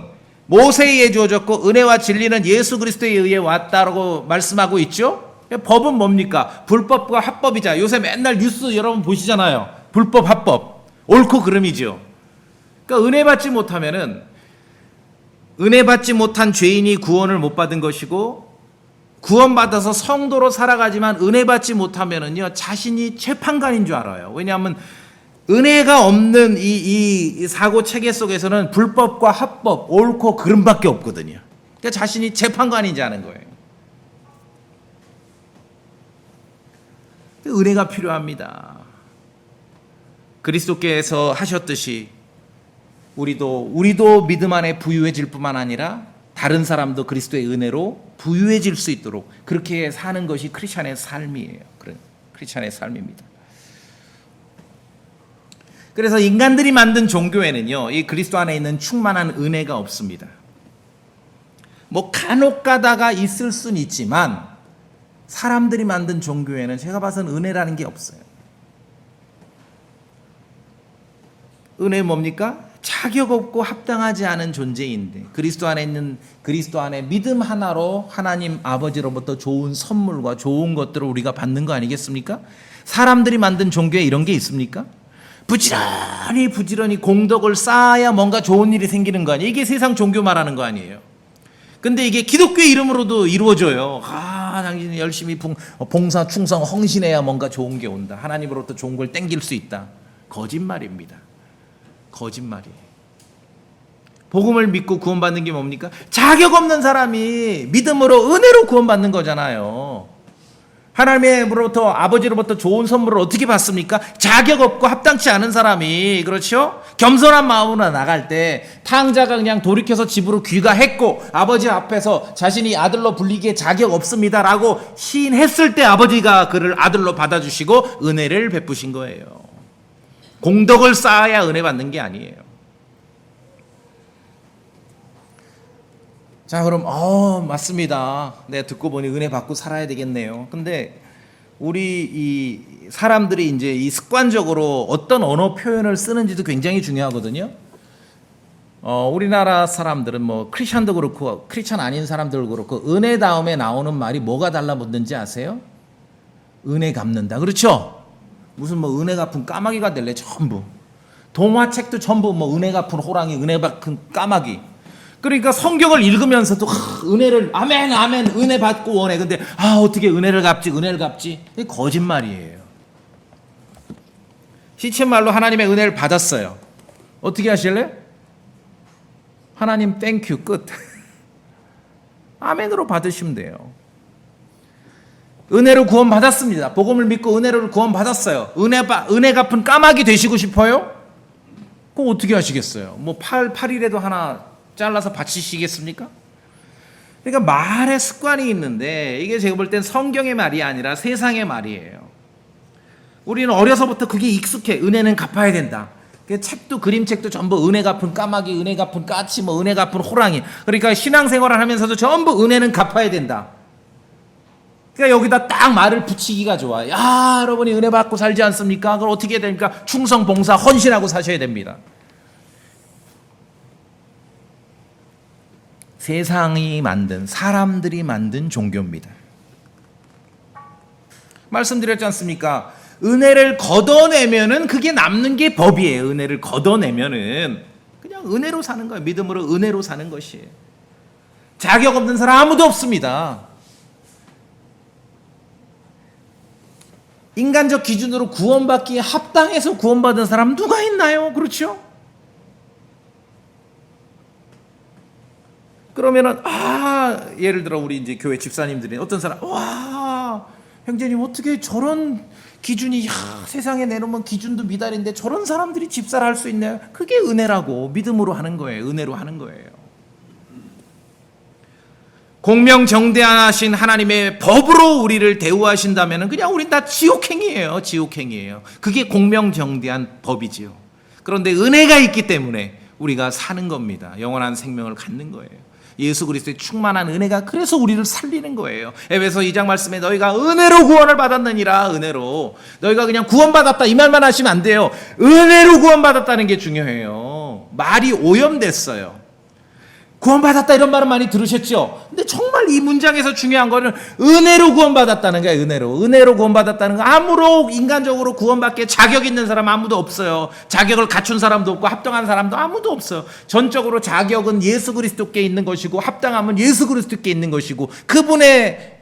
모세에 의해 주어졌고 은혜와 진리는 예수 그리스도에 의해 왔다라고 말씀하고 있죠. 법은 뭡니까? 불법과 합법이자. 요새 맨날 뉴스 여러분 보시잖아요. 불법, 합법. 옳고 그름이죠. 그러니까 은혜 받지 못하면은 은혜 받지 못한 죄인이 구원을 못 받은 것이고 구원받아서 성도로 살아가지만 은혜 받지 못하면은요 자신이 재판관인 줄 알아요. 왜냐하면 은혜가 없는 이 사고 체계 속에서는 불법과 합법, 옳고 그름밖에 없거든요. 그러니까 자신이 재판관인지 아는 거예요. 은혜가 필요합니다. 그리스도께서 하셨듯이 우리도 믿음 안에 부유해질 뿐만 아니라 다른 사람도 그리스도의 은혜로 부유해질 수 있도록 그렇게 사는 것이 크리스찬의 삶이에요. 크리스찬의 삶입니다. 그래서 인간들이 만든 종교에는요, 이 그리스도 안에 있는 충만한 은혜가 없습니다. 간혹 가다가 있을 수는 있지만 사람들이 만든 종교에는 제가 봐서는 은혜라는 게 없어요. 은혜 뭡니까? 자격 없고 합당하지 않은 존재인데 그리스도 안에 믿음 하나로 하나님 아버지로부터 좋은 선물과 좋은 것들을 우리가 받는 거 아니겠습니까? 사람들이 만든 종교에 이런 게 있습니까? 부지런히 공덕을 쌓아야 뭔가 좋은 일이 생기는 거 아니에요? 이게 세상 종교 말하는 거 아니에요? 근데 이게 기독교의 이름으로도 이루어져요. 당신이 열심히 봉사, 충성, 헌신해야 뭔가 좋은 게 온다. 하나님으로부터 좋은 걸 땡길 수 있다. 거짓말입니다. 거짓말이에요. 복음을 믿고 구원받는 게 뭡니까? 자격 없는 사람이 믿음으로 은혜로 구원받는 거잖아요. 하나님으로부터 아버지로부터 좋은 선물을 어떻게 받습니까? 자격 없고 합당치 않은 사람이, 그렇죠? 겸손한 마음으로 나갈 때 탕자가 그냥 돌이켜서 집으로 귀가했고 아버지 앞에서 자신이 아들로 불리기에 자격 없습니다라고 시인했을 때 아버지가 그를 아들로 받아주시고 은혜를 베푸신 거예요. 공덕을 쌓아야 은혜 받는 게 아니에요. 자, 그럼 맞습니다. 네, 듣고 보니 은혜 받고 살아야 되겠네요. 근데 우리 이 사람들이 이제 이 습관적으로 어떤 언어 표현을 쓰는지도 굉장히 중요하거든요. 우리나라 사람들은 뭐 크리스천도 그렇고 크리스천 아닌 사람들도 그렇고 은혜 다음에 나오는 말이 뭐가 달라붙는지 아세요? 은혜 갚는다. 그렇죠? 무슨 뭐 은혜 갚은 까마귀가 될래 전부. 동화책도 전부 뭐 은혜 갚은 호랑이, 은혜 갚은 까마귀. 그러니까 성경을 읽으면서도 은혜를 아멘 아멘 은혜 받고 원해. 근데 어떻게 은혜를 갚지? 이게 거짓말이에요. 시쳇말로 하나님의 은혜를 받았어요. 어떻게 하실래요? 하나님 땡큐 끝. 아멘으로 받으시면 돼요. 은혜로 구원 받았습니다. 복음을 믿고 은혜로 구원 받았어요. 은혜 갚은 까마귀 되시고 싶어요? 그럼 어떻게 하시겠어요? 뭐 팔이라도 하나 잘라서 바치시겠습니까? 그러니까 말의 습관이 있는데 이게 제가 볼 땐 성경의 말이 아니라 세상의 말이에요. 우리는 어려서부터 그게 익숙해. 은혜는 갚아야 된다. 책도 그림책도 전부 은혜 갚은 까마귀, 은혜 갚은 까치, 뭐 은혜 갚은 호랑이. 그러니까 신앙생활을 하면서도 전부 은혜는 갚아야 된다. 그러니까 여기다 딱 말을 붙이기가 좋아. 여러분이 은혜 받고 살지 않습니까? 그럼 어떻게 해야 됩니까? 충성, 봉사, 헌신하고 사셔야 됩니다. 세상이 만든, 사람들이 만든 종교입니다. 말씀드렸지 않습니까? 은혜를 걷어내면은 그게 남는 게 법이에요. 은혜를 걷어내면은 그냥 은혜로 사는 거예요. 믿음으로 은혜로 사는 것이에요. 자격 없는 사람 아무도 없습니다. 인간적 기준으로 구원받기에 합당해서 구원받은 사람 누가 있나요? 그렇죠? 그러면은 예를 들어 우리 이제 교회 집사님들이 어떤 사람 형제님 어떻게 저런 기준이 세상에 내놓으면 기준도 미달인데 저런 사람들이 집사를 할 수 있나요? 그게 은혜라고 믿음으로 하는 거예요. 은혜로 하는 거예요. 공명정대하신 하나님의 법으로 우리를 대우하신다면 그냥 우린 다 지옥행이에요. 지옥행이에요. 그게 공명정대한 법이지요. 그런데 은혜가 있기 때문에 우리가 사는 겁니다. 영원한 생명을 갖는 거예요. 예수 그리스도의 충만한 은혜가 그래서 우리를 살리는 거예요. 에베소 2장 말씀에 너희가 은혜로 구원을 받았느니라. 은혜로. 너희가 그냥 구원받았다 이 말만 하시면 안 돼요. 은혜로 구원받았다는 게 중요해요. 말이 오염됐어요. 구원받았다 이런 말은 많이 들으셨죠? 근데 정말 이 문장에서 중요한 거는 은혜로 구원받았다는 거예요. 은혜로 구원받았다는 거. 아무로 인간적으로 구원받기에 자격 있는 사람 아무도 없어요. 자격을 갖춘 사람도 없고 합당한 사람도 아무도 없어요. 전적으로 자격은 예수 그리스도께 있는 것이고 합당함은 예수 그리스도께 있는 것이고 그분의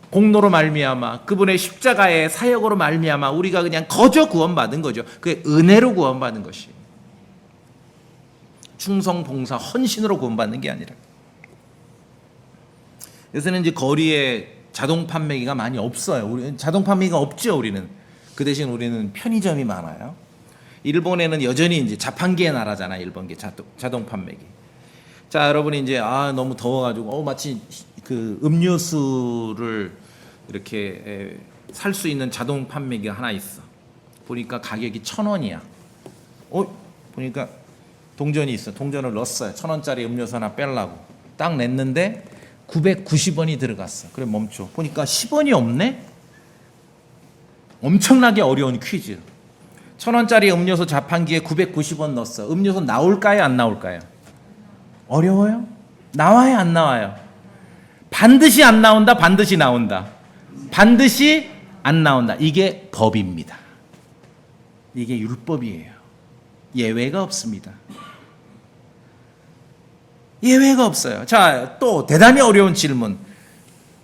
공로로 말미암아 그분의 십자가의 사역으로 말미암아 우리가 그냥 거저 구원받은 거죠. 그게 은혜로 구원받은 것이에요. 충성, 봉사, 헌신으로 구원받는 게 아니라. 요새는 이제 거리에 자동 판매기가 많이 없어요. 우리 자동 판매기가 없죠. 우리는 그 대신 우리는 편의점이 많아요. 일본에는 여전히 이제 자판기의 나라잖아. 일본계 자동 판매기. 자, 여러분이 이제 너무 더워가지고 마치 그 음료수를 이렇게 살 수 있는 자동 판매기가 하나 있어. 보니까 가격이 1,000원이야. 보니까 동전이 있어. 동전을 넣었어요. 1,000원짜리 음료수 하나 빼려고. 딱 냈는데 990원이 들어갔어. 그래 멈춰. 보니까 10원이 없네? 엄청나게 어려운 퀴즈. 1,000원짜리 음료수 자판기에 990원 넣었어. 음료수 나올까요? 안 나올까요? 어려워요? 나와요? 안 나와요? 반드시 안 나온다? 반드시 나온다? 반드시 안 나온다. 이게 법입니다. 이게 율법이에요. 예외가 없습니다. 예외가 없어요. 자, 또 대단히 어려운 질문.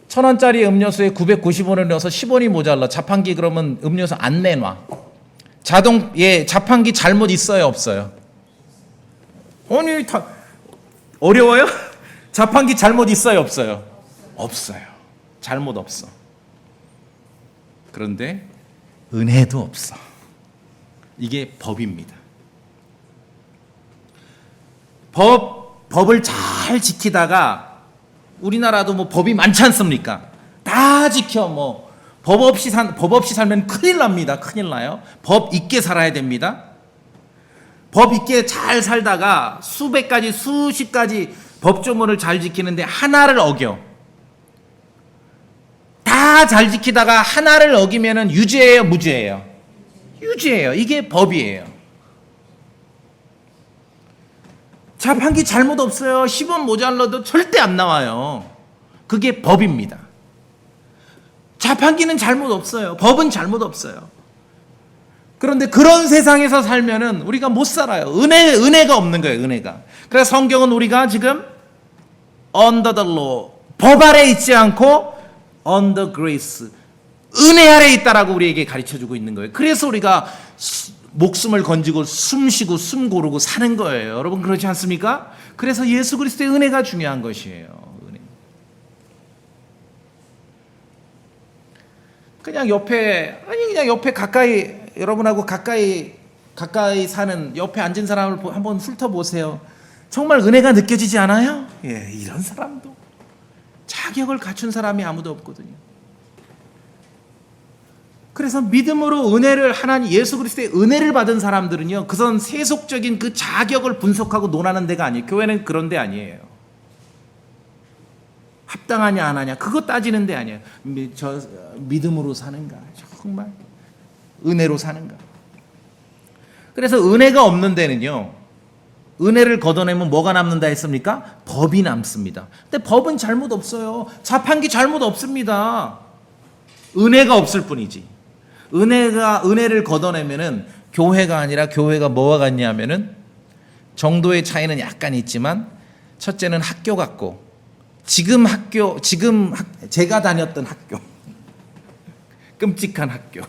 1,000원짜리 음료수에 990원을 넣어서 10원이 모자라. 자판기 그러면 음료수 안 내놔. 자판기 잘못 있어요? 없어요? 아니, 어려워요? 자판기 잘못 있어요? 없어요? 없어요. 잘못 없어. 그런데 은혜도 없어. 이게 법입니다. 법을 잘 지키다가 우리나라도 뭐 법이 많지 않습니까? 다 지켜 법 없이 살면 큰일 납니다. 큰일 나요. 법 있게 살아야 됩니다. 법 있게 잘 살다가 수백 가지 수십 가지 법조문을 잘 지키는데 하나를 어겨. 다 잘 지키다가 하나를 어기면은 유죄예요, 무죄예요? 유죄예요. 이게 법이에요. 자판기 잘못 없어요. 10원 모자라도 절대 안 나와요. 그게 법입니다. 자판기는 잘못 없어요. 법은 잘못 없어요. 그런데 그런 세상에서 살면은 우리가 못 살아요. 은혜가 없는 거예요, 은혜가. 그래서 성경은 우리가 지금 under the law, 법 아래 있지 않고 under grace, 은혜 아래 있다라고 우리에게 가르쳐주고 있는 거예요. 그래서 우리가 목숨을 건지고 숨 쉬고 숨 고르고 사는 거예요. 여러분 그렇지 않습니까? 그래서 예수 그리스도의 은혜가 중요한 것이에요. 은혜. 그냥 옆에 가까이 여러분하고 가까이 사는 옆에 앉은 사람을 한번 훑어보세요. 정말 은혜가 느껴지지 않아요? 예, 이런 사람도 자격을 갖춘 사람이 아무도 없거든요. 그래서 믿음으로 은혜를 하나님 예수 그리스도의 은혜를 받은 사람들은요, 그선 세속적인 그 자격을 분석하고 논하는 데가 아니에요. 교회는 그런 데 아니에요. 합당하냐 안 하냐 그거 따지는 데 아니에요. 저 믿음으로 사는가, 정말 은혜로 사는가. 그래서 은혜가 없는 데는요, 은혜를 걷어내면 뭐가 남는다 했습니까? 법이 남습니다. 근데 법은 잘못 없어요. 자판기 잘못 없습니다. 은혜가 없을 뿐이지. 은혜를 걷어내면은 교회가 아니라 교회가 뭐와 같냐면은 정도의 차이는 약간 있지만 첫째는 학교 같고 지금 제가 다녔던 학교 끔찍한 학교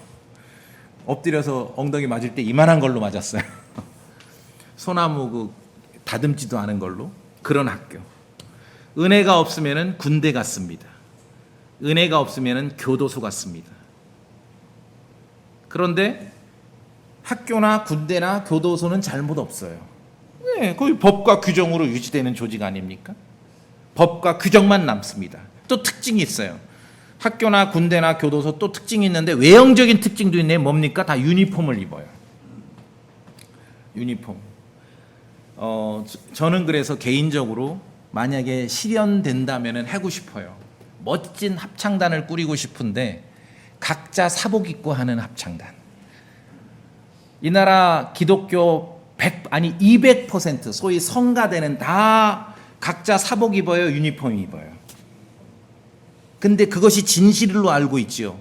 엎드려서 엉덩이 맞을 때 이만한 걸로 맞았어요. 소나무 다듬지도 않은 걸로. 그런 학교. 은혜가 없으면은 군대 같습니다. 은혜가 없으면은 교도소 같습니다. 그런데 학교나 군대나 교도소는 잘못 없어요. 네, 거의 법과 규정으로 유지되는 조직 아닙니까? 법과 규정만 남습니다. 또 특징이 있어요. 학교나 군대나 교도소 또 특징이 있는데 외형적인 특징도 있네요. 뭡니까? 다 유니폼을 입어요. 유니폼. 저는 그래서 개인적으로 만약에 실현된다면 하고 싶어요. 멋진 합창단을 꾸리고 싶은데 각자 사복 입고 하는 합창단. 이 나라 기독교 200% 소위 성가대는 다 각자 사복 입어요, 유니폼 입어요. 근데 그것이 진실로 알고 있지요?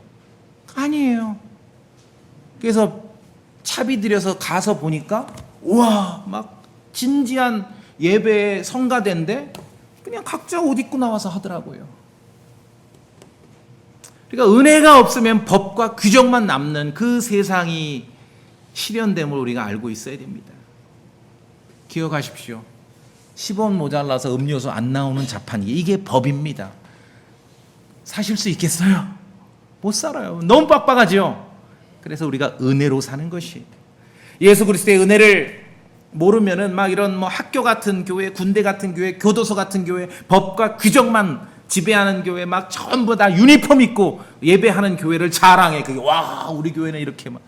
아니에요. 그래서 차비 들여서 가서 보니까 우와, 막 진지한 예배의 성가대인데 그냥 각자 옷 입고 나와서 하더라고요. 그러니까 은혜가 없으면 법과 규정만 남는 그 세상이 실현됨을 우리가 알고 있어야 됩니다. 기억하십시오. 10원 모자라서 음료수 안 나오는 자판기, 이게 법입니다. 사실 수 있겠어요? 못 살아요. 너무 빡빡하죠. 그래서 우리가 은혜로 사는 것이, 예수 그리스도의 은혜를 모르면은 막 이런 학교 같은 교회, 군대 같은 교회, 교도소 같은 교회, 법과 규정만 지배하는 교회, 막 전부 다 유니폼 입고 예배하는 교회를 자랑해. 그게 와, 우리 교회는 이렇게 막.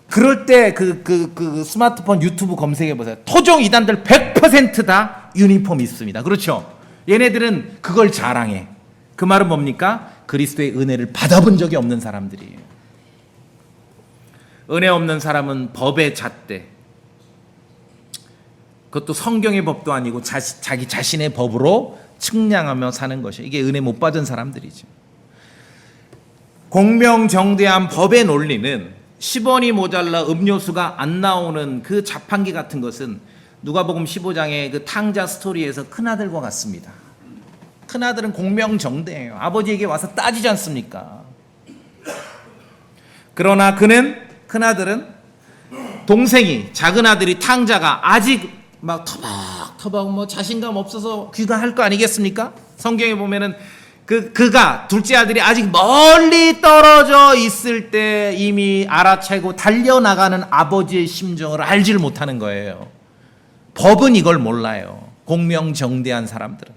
그럴 때 그 스마트폰 유튜브 검색해 보세요. 토종 이단들 100% 다 유니폼 있습니다. 그렇죠? 얘네들은 그걸 자랑해. 그 말은 뭡니까? 그리스도의 은혜를 받아본 적이 없는 사람들이에요. 은혜 없는 사람은 법에 잣대. 그것도 성경의 법도 아니고 자기 자신의 법으로 측량하며 사는 것이, 이게 은혜 못 받은 사람들이죠. 공명정대한 법의 논리는 10원이 모자라 음료수가 안 나오는 그 자판기 같은 것은 누가복음 15장의 그 탕자 스토리에서 큰아들과 같습니다. 큰아들은 공명정대해요. 아버지에게 와서 따지지 않습니까? 그러나 큰아들은 동생이, 작은 아들이, 탕자가 아직 막 터벅터벅 뭐 자신감 없어서 귀가할 거 아니겠습니까? 성경에 보면은 그가, 둘째 아들이 아직 멀리 떨어져 있을 때 이미 알아채고 달려나가는 아버지의 심정을 알지를 못하는 거예요. 법은 이걸 몰라요. 공명정대한 사람들은.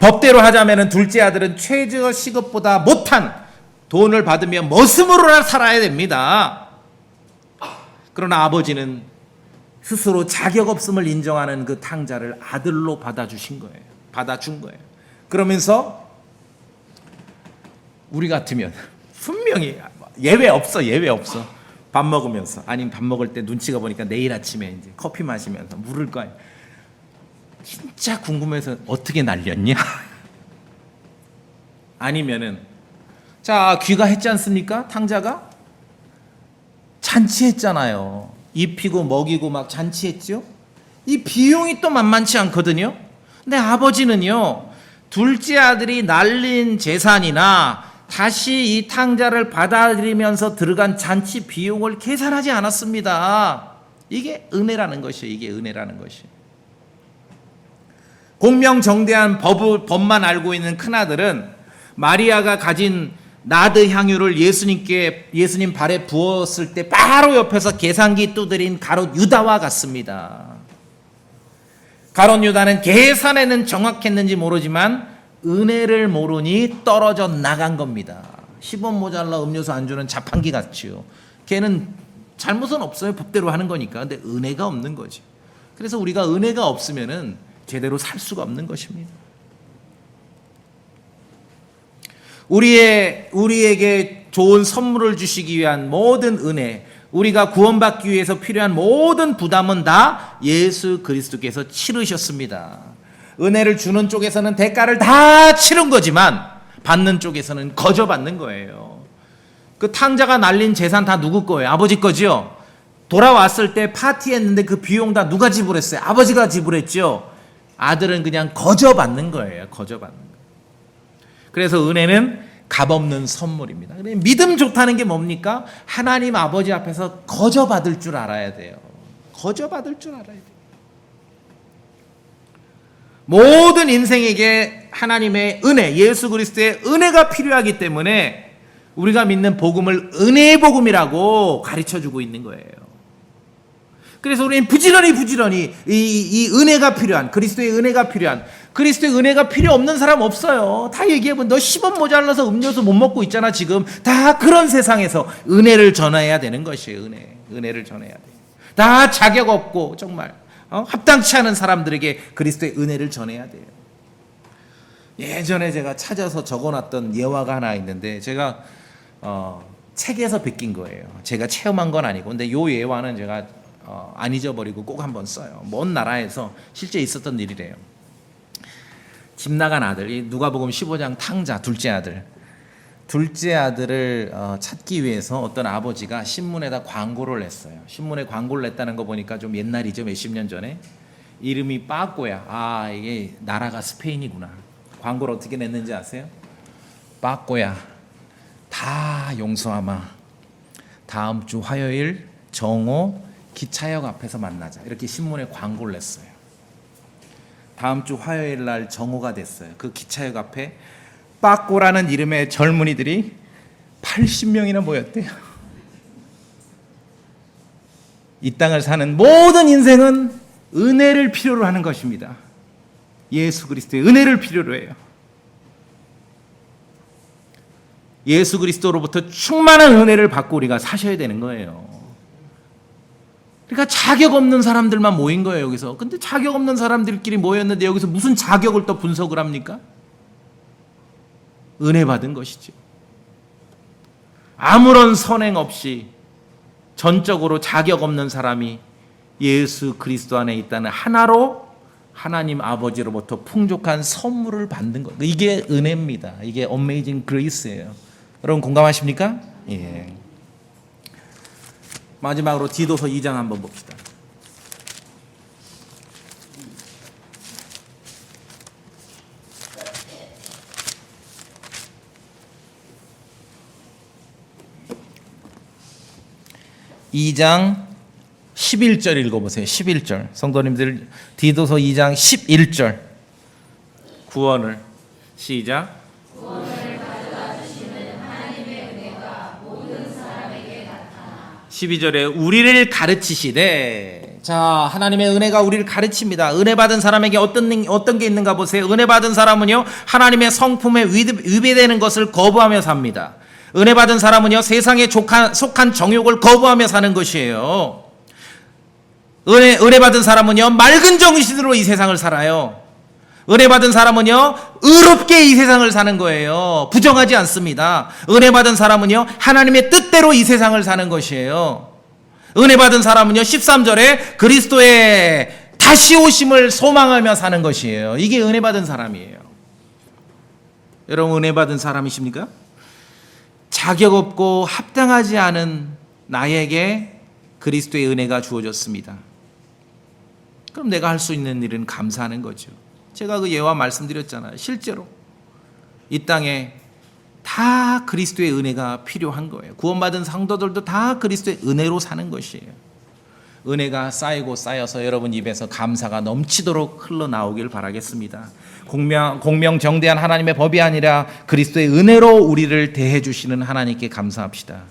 법대로 하자면은 둘째 아들은 최저 시급보다 못한 돈을 받으며 머슴으로나 살아야 됩니다. 그러나 아버지는 스스로 자격 없음을 인정하는 그 탕자를 아들로 받아준 거예요. 그러면서 우리 같으면 분명히 예외 없어. 밥 먹으면서, 아니면 밥 먹을 때 눈치가 보니까 내일 아침에 이제 커피 마시면서 물을 거예요. 진짜 궁금해서 어떻게 날렸냐? 아니면은, 자, 귀가했지 않습니까? 탕자가 잔치했잖아요. 입히고 먹이고 막 잔치했죠. 이 비용이 또 만만치 않거든요. 근데 아버지는요, 둘째 아들이 날린 재산이나 다시 이 탕자를 받아들이면서 들어간 잔치 비용을 계산하지 않았습니다. 이게 은혜라는 것이에요. 공명정대한 법만 알고 있는 큰아들은 마리아가 가진 나드 향유를 예수님 발에 부었을 때 바로 옆에서 계산기 두드린 가롯 유다와 같습니다. 가롯 유다는 계산에는 정확했는지 모르지만 은혜를 모르니 떨어져 나간 겁니다. 10원 모자라 음료수 안 주는 자판기 같지요. 걔는 잘못은 없어요. 법대로 하는 거니까. 근데 은혜가 없는 거지. 그래서 우리가 은혜가 없으면은 제대로 살 수가 없는 것입니다. 우리에게 좋은 선물을 주시기 위한 모든 은혜, 우리가 구원받기 위해서 필요한 모든 부담은 다 예수 그리스도께서 치르셨습니다. 은혜를 주는 쪽에서는 대가를 다 치른 거지만 받는 쪽에서는 거저 받는 거예요. 그 탕자가 날린 재산 다 누구 거예요? 아버지 거죠? 돌아왔을 때 파티했는데 그 비용 다 누가 지불했어요? 아버지가 지불했죠? 아들은 그냥 거저 받는 거예요. 그래서 은혜는 값없는 선물입니다. 믿음 좋다는 게 뭡니까? 하나님 아버지 앞에서 거저 받을 줄 알아야 돼요. 모든 인생에게 하나님의 은혜, 예수 그리스도의 은혜가 필요하기 때문에 우리가 믿는 복음을 은혜의 복음이라고 가르쳐주고 있는 거예요. 그래서 우리는 부지런히 이 은혜가 필요한, 그리스도의 은혜가 필요 없는 사람 없어요. 다 얘기해보면 너 10원 모자라서 음료수 못 먹고 있잖아 지금. 다 그런 세상에서 은혜를 전해야 되는 것이에요. 은혜를 전해야 돼요. 다 자격 없고 정말 합당치 않은 사람들에게 그리스도의 은혜를 전해야 돼요. 예전에 제가 찾아서 적어놨던 예화가 하나 있는데 제가 책에서 베낀 거예요. 제가 체험한 건 아니고. 근데 요 예화는 제가 안 잊어버리고 꼭 한번 써요. 먼 나라에서 실제 있었던 일이래요. 집 나간 아들이, 누가복음 15장 탕자 둘째 아들을 찾기 위해서 어떤 아버지가 신문에다 광고를 냈어요. 신문에 광고를 냈다는 거 보니까 좀 옛날이죠. 몇십 년 전에. 이름이 빠꼬야. 이게 나라가 스페인이구나. 광고를 어떻게 냈는지 아세요? 빠꼬야, 다 용서하마. 다음 주 화요일 정오 기차역 앞에서 만나자. 이렇게 신문에 광고를 냈어요. 다음 주 화요일 날 정오가 됐어요. 그 기차역 앞에 빠꼬라는 이름의 젊은이들이 80명이나 모였대요. 이 땅을 사는 모든 인생은 은혜를 필요로 하는 것입니다. 예수 그리스도의 은혜를 필요로 해요. 예수 그리스도로부터 충만한 은혜를 받고 우리가 사셔야 되는 거예요. 그러니까 자격 없는 사람들만 모인 거예요, 여기서. 근데 자격 없는 사람들끼리 모였는데 여기서 무슨 자격을 또 분석을 합니까? 은혜 받은 것이죠. 아무런 선행 없이 전적으로 자격 없는 사람이 예수 그리스도 안에 있다는 하나로 하나님 아버지로부터 풍족한 선물을 받는 것. 이게 은혜입니다. 이게 어메이징 그레이스예요. 여러분 공감하십니까? 예. 마지막으로 디도서 2장 한번 봅시다. (2장) 11절 읽어보세요. 11절. 성도님들 디도서 2장 11절 구원을 시작. 12절에 우리를 가르치시되. 자, 하나님의 은혜가 우리를 가르칩니다. 은혜 받은 사람에게 어떤 게 있는가 보세요. 은혜 받은 사람은요, 하나님의 성품에 위배되는 것을 거부하며 삽니다. 은혜 받은 사람은요, 세상에 속한 정욕을 거부하며 사는 것이에요. 은혜 받은 사람은요, 맑은 정신으로 이 세상을 살아요. 은혜 받은 사람은요, 의롭게 이 세상을 사는 거예요. 부정하지 않습니다. 은혜 받은 사람은요, 하나님의 뜻대로 이 세상을 사는 것이에요. 은혜 받은 사람은요, 13절에 그리스도의 다시 오심을 소망하며 사는 것이에요. 이게 은혜 받은 사람이에요. 여러분, 은혜 받은 사람이십니까? 자격 없고 합당하지 않은 나에게 그리스도의 은혜가 주어졌습니다. 그럼 내가 할 수 있는 일은 감사하는 거죠. 제가 그 예화 말씀드렸잖아요. 실제로 이 땅에 다 그리스도의 은혜가 필요한 거예요. 구원받은 성도들도 다 그리스도의 은혜로 사는 것이에요. 은혜가 쌓이고 쌓여서 여러분 입에서 감사가 넘치도록 흘러나오길 바라겠습니다. 공명정대한 하나님의 법이 아니라 그리스도의 은혜로 우리를 대해 주시는 하나님께 감사합시다.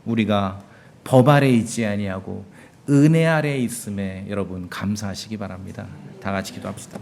우리가 법 아래 있지 아니하고 은혜 아래 있음에 여러분 감사하시기 바랍니다. 다 같이 기도합시다.